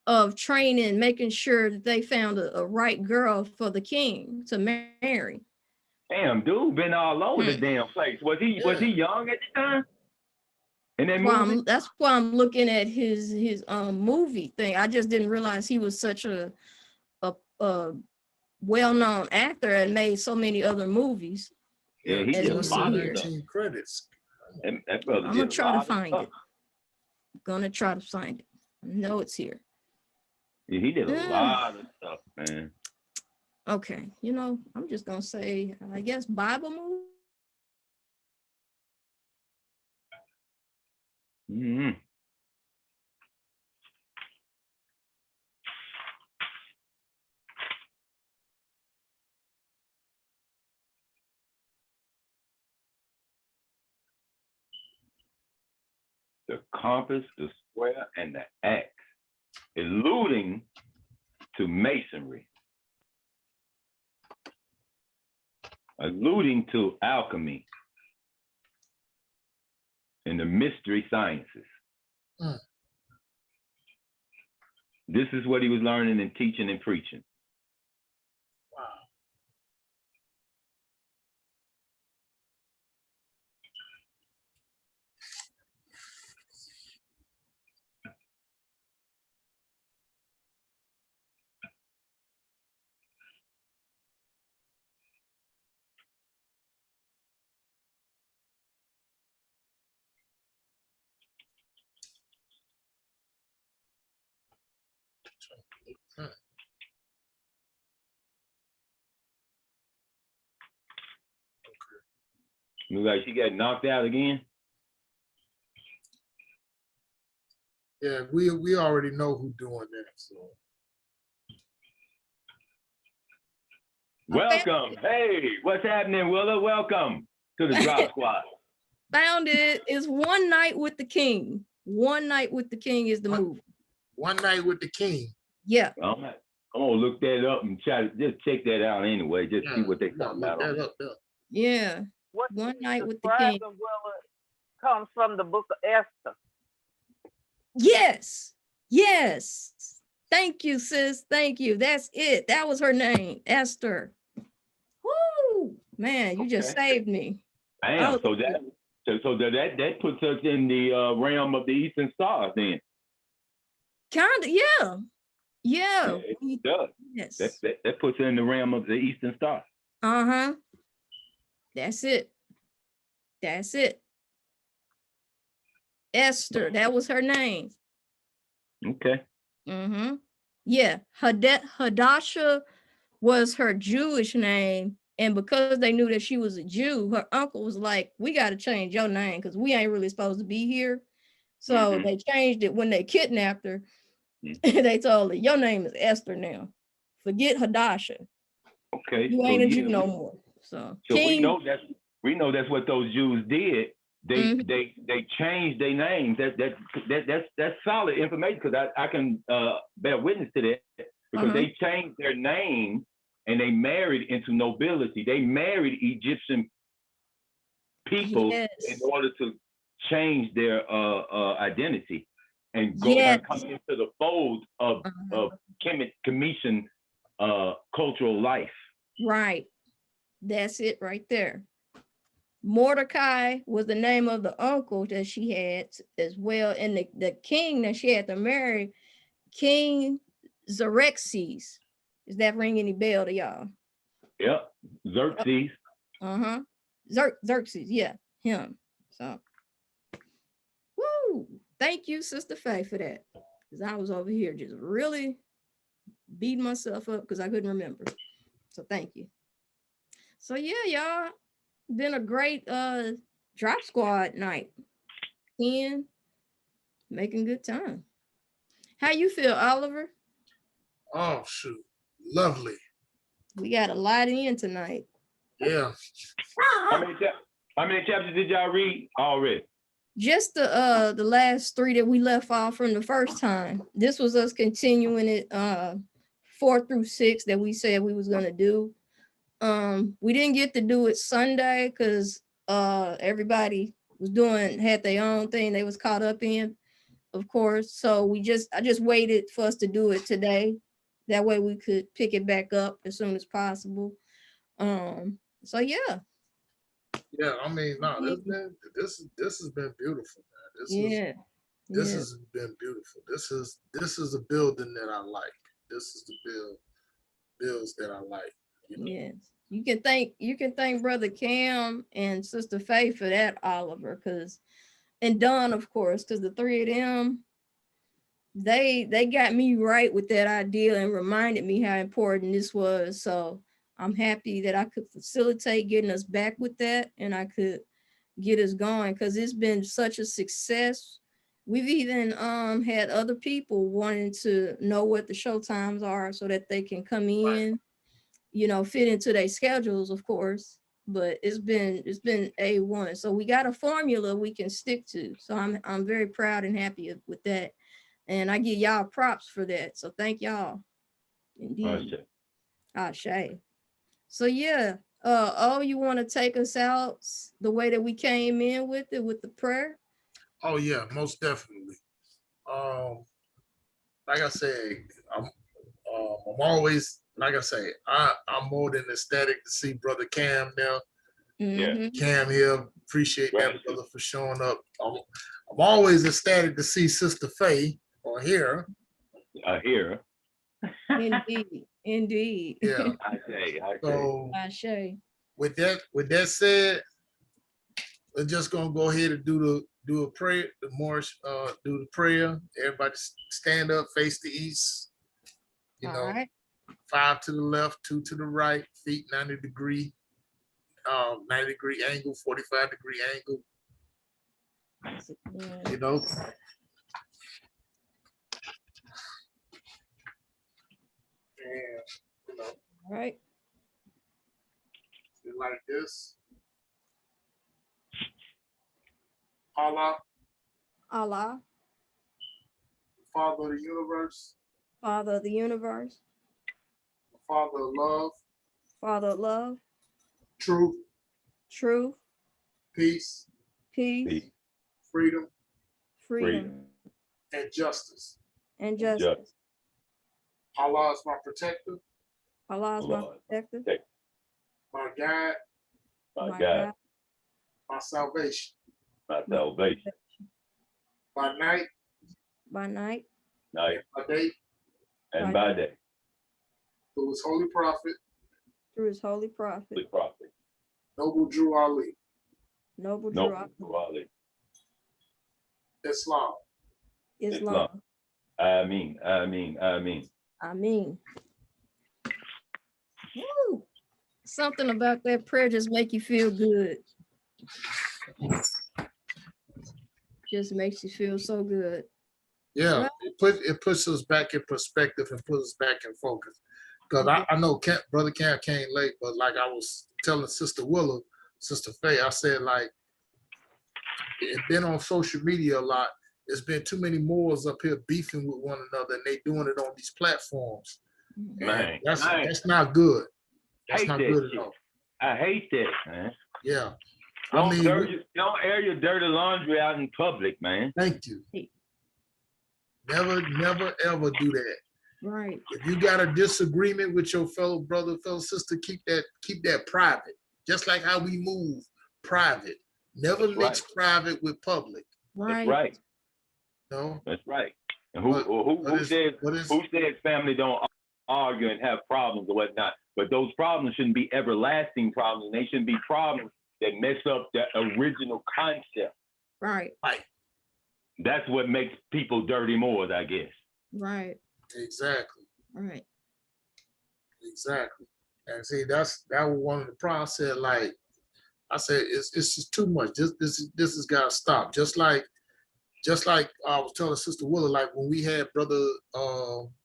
of training, making sure that they found a right girl for the king to marry. Damn, dude, been all over the damn place. Was he young at the time? And that that's why I'm looking at his movie thing. I just didn't realize he was such a well-known actor and made so many other movies. Yeah, he did a lot of stuff. Credits. That brother I'm gonna try to find it. Gonna try to find it. I know it's here. Yeah, he did a lot of stuff, man. Okay, you know, I'm just gonna say, I guess Bible movie. Mm-hmm. The compass, the square, and the axe, alluding to masonry, alluding to alchemy and the mystery sciences. This is what he was learning and teaching and preaching. Wow. Look like she got knocked out again. Yeah, we already know who's doing that. So welcome. Hey, what's happening, Willa? Welcome to the Drop Squad. Found it. It's One Night with the King. One Night with the King is the movie. One Night with the King. Yeah. I'm gonna look that up and try to just check that out anyway. Just see what they talking about. Yeah. What One Night with the describing King. comes from the book of Esther. Yes. Yes. Thank you, sis. Thank you. That's it. That was her name, Esther. Woo! Man, you just saved me. Damn. So that puts us in the realm of the Eastern Stars then. Kinda, yeah. Yeah. It does. Yes. That puts it in the realm of the Eastern Stars. Uh-huh. That's it. That's it. Esther, that was her name. Okay. Mm-hmm. Yeah. Hadassah was her Jewish name. And because they knew that she was a Jew, her uncle was like, we got to change your name because we ain't really supposed to be here. So they changed it when they kidnapped her. They told her, your name is Esther now. Forget Hadassah. Okay. You ain't a Jew no more. So King, we know that's what those Jews did. They changed their names. That's solid information because I can bear witness to that because they changed their name and they married into nobility. They married Egyptian people in order to change their identity and go and come into the fold of Commission cultural life. Right. That's it right there. Mordecai was the name of the uncle that she had as well. And the king that she had to marry, King Xerxes. Does that ring any bell to y'all? Yep. Xerxes. Xerxes, yeah, him. So, woo! Thank you, Sister Faye, for that. Because I was over here just really beating myself up because I couldn't remember. So thank you. So yeah, y'all, been a great drop squad night. And making good time. How you feel, Oliver? Oh shoot, lovely. We got a lot in tonight. Yeah. How many chapters did y'all read already? Just the last 3 that we left off from the first time. This was us continuing it 4 through 6 that we said we was gonna do. We didn't get to do it Sunday because everybody was had their own thing they was caught up in, of course. So I just waited for us to do it today. That way we could pick it back up as soon as possible. So yeah. Yeah, I mean, no, this has been beautiful, man. This has been beautiful. This is a building that I like. This is the bills that I like. You know? Yes. You can thank Brother Cam and Sister Faye for that, Oliver, and Don, of course, because the three of them, they got me right with that idea and reminded me how important this was. So I'm happy that I could facilitate getting us back with that, and I could get us going, because it's been such a success. We've even had other people wanting to know what the show times are so that they can come in, you know, fit into their schedules, of course. But it's been A1. So we got a formula we can stick to. So I'm very proud and happy with that. And I give y'all props for that. So thank y'all. Indeed. Ashe. So yeah. Oh, you want to take us out the way that we came in with it, with the prayer? Oh yeah, most definitely. Like I said, I'm always, like I say, I'm more than ecstatic to see Brother Cam now. Cam here, appreciate that brother for showing up. I'm always ecstatic to see Sister Faye or hear her. Indeed. Yeah. I say. With that said, we're just gonna go ahead and do a prayer. The Moorish do the prayer. Everybody stand up, face the east. You know, right. 5 to the left, 2 to the right, feet 90 degree angle, 45-degree angle. You know. And you know. All right. Like this. Allah. Allah. Father of the universe. Father of the universe. Father of love. Father of love. Truth. Truth. Peace. Peace. Freedom. Freedom. And justice. And justice. Allah is my protector. Allah is my protector. My guide. My God. My salvation. My salvation. By night. By night. Night. By day. And by day. Through his holy prophet. Through his holy prophet. Noble Drew Ali. Noble Drew Ali. Islam. Islam. Ameen. Ameen. Ameen. Ameen. Woo. Something about that prayer just make you feel good. Just makes you feel so good. Yeah, it puts us back in perspective and puts us back in focus. Because I know Brother Cam came late, but like I was telling Sister Willa, Sister Faye, I said, like, it's been on social media a lot. There's been too many Moors up here beefing with one another, and they doing it on these platforms. Man, that's not good. That's not good at all. I hate that, man. Yeah. Don't air your dirty laundry out in public, man. Thank you. Never, ever do that. Right. If you got a disagreement with your fellow brother, fellow sister, keep that private. Just like how we move private. Never mix private with public. Right. That's right. No. That's right. And who said family don't argue and have problems or whatnot? But those problems shouldn't be everlasting problems. They shouldn't be problems that mess up the original concept. Right. That's what makes people dirty Moors, I guess. Right. Exactly. Right. Exactly. And see, that was one of the problems. I said, it's just too much. This has got to stop. Just like I was telling Sister Willa, like when we had Brother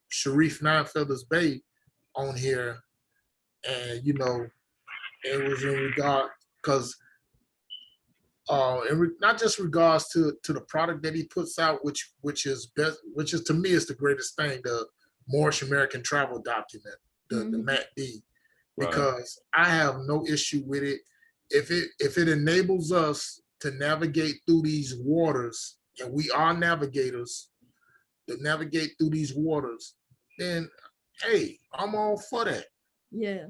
Sharif Nine Feathers Bey on here, and you know, it was in regard because not just regards to the product that he puts out, which is best, which is to me is the greatest thing, the Moorish American Travel Document, the Matt D, because I have no issue with it if it enables us to navigate through these waters, and we are navigators to navigate through these waters, then hey, I'm all for that. Yeah.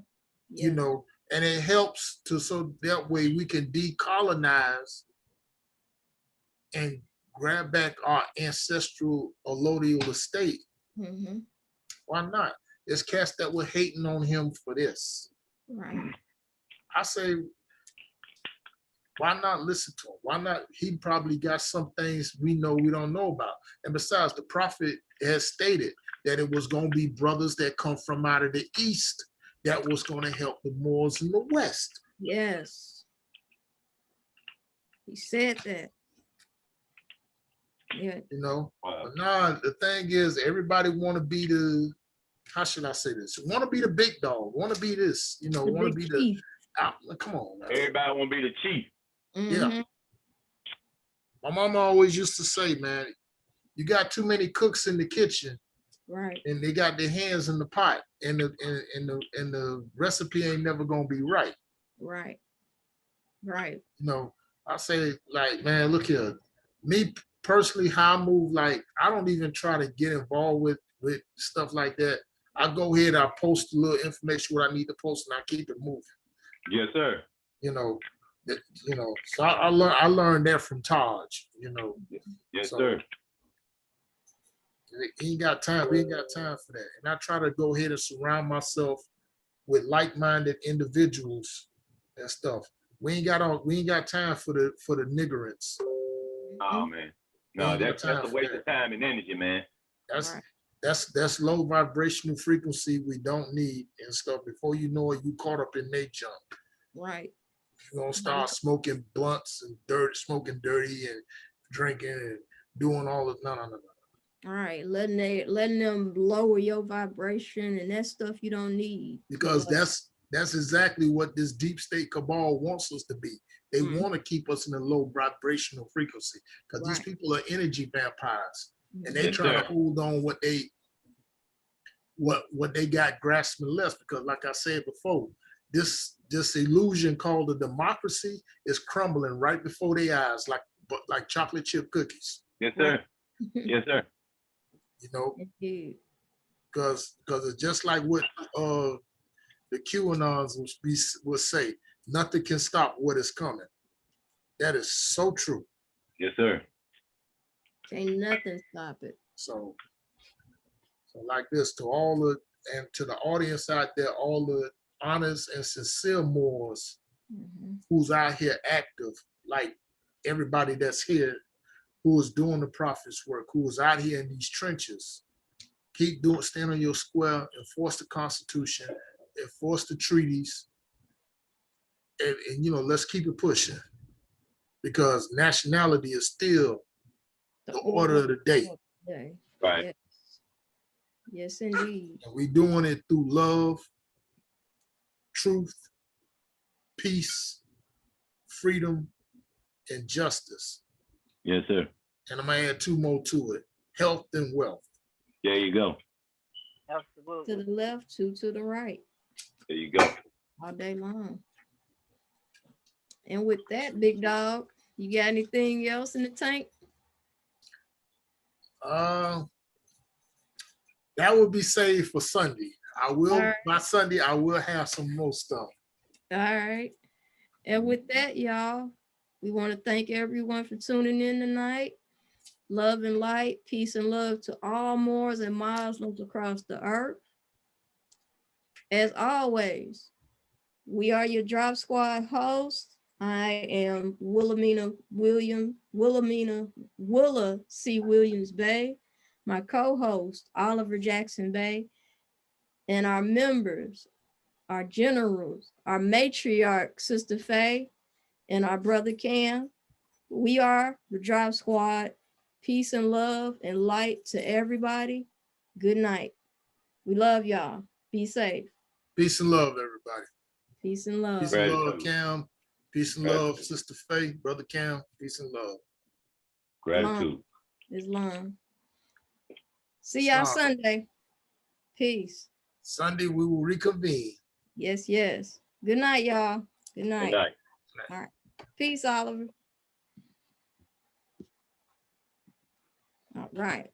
You know, and it helps so that way we can decolonize and grab back our ancestral allodial estate. Why not? There's cats that were hating on him for this. Right. I say, why not listen to him? Why not? He probably got some things we don't know about. And besides, the prophet has stated that it was going to be brothers that come from out of the east that was going to help the Moors in the west. Yes. He said that. Yeah. You know, but nah, the thing is, everybody want to be the, how should I say this? Want to be the big dog, want to be this, you know, want to be chief. Come on, man. Everybody want to be the chief. Yeah. My mama always used to say, man, you got too many cooks in the kitchen, right? And they got their hands in the pot, and the recipe ain't never gonna be right. Right. Right. You know, I say, like, man, look here. Me personally, how I move, like, I don't even try to get involved with stuff like that. I go ahead, I post a little information what I need to post, and I keep it moving. Yes, sir. You know, so I learned that from Taj. You know. Yes, so, sir. He ain't got time. We ain't got time for that. And I try to go ahead and surround myself with like-minded individuals and stuff. We ain't got time for the niggerants. Oh man, no, that's a waste of time and energy, man. That's low vibrational frequency we don't need and stuff. Before you know it, you caught up in their junk. Right. You're gonna start smoking blunts and smoking dirty and drinking and doing all the no. All right, letting them lower your vibration and that stuff you don't need. Because that's exactly what this deep state cabal wants us to be. They want to keep us in a low vibrational frequency because these people are energy vampires, and they try to hold on what they got grasping less. Because, like I said before, this illusion called a democracy is crumbling right before their eyes, like chocolate chip cookies. Yes, sir. Yes, sir. You know, because it's just like what the QAnons will say, nothing can stop what is coming. That is so true. Yes, sir. Can't nothing stop it. So like this, to to the audience out there, all the honest and sincere Moors who's out here active, like everybody that's here, who is doing the prophet's work, who is out here in these trenches. Stand on your square, enforce the Constitution, enforce the treaties, and let's keep it pushing. Because nationality is still the order of the day. Right. Yes, indeed. And we're doing it through love, truth, peace, freedom, and justice. Yes, sir. And I'm gonna add two more to it: health and wealth. There you go. Absolutely. To the left, two to the right. There you go. All day long. And with that, big dog, you got anything else in the tank? That would be saved for Sunday. By Sunday, I will have some more stuff. All right. And with that, y'all, we want to thank everyone for tuning in tonight. Love and light, peace and love to all Moors and Muslims across the earth. As always, we are your Drop Squad hosts. I am Wilhelmina Willa C. Williams Bey. My co-host, Oliver Jackson Bey. And our members, our generals, our matriarch, Sister Faye, and our brother Cam. We are the Drop Squad. Peace and love and light to everybody. Good night. We love y'all. Be safe. Peace and love, everybody. Peace and love. Peace and love, Cam. Peace and love, Sister Faye, brother Cam. Peace and love. Gratitude. Islam. See y'all Sunday. Peace. Sunday we will reconvene. Yes, yes. Good night, y'all. Good night. Good night. All right. Peace, Oliver. All right.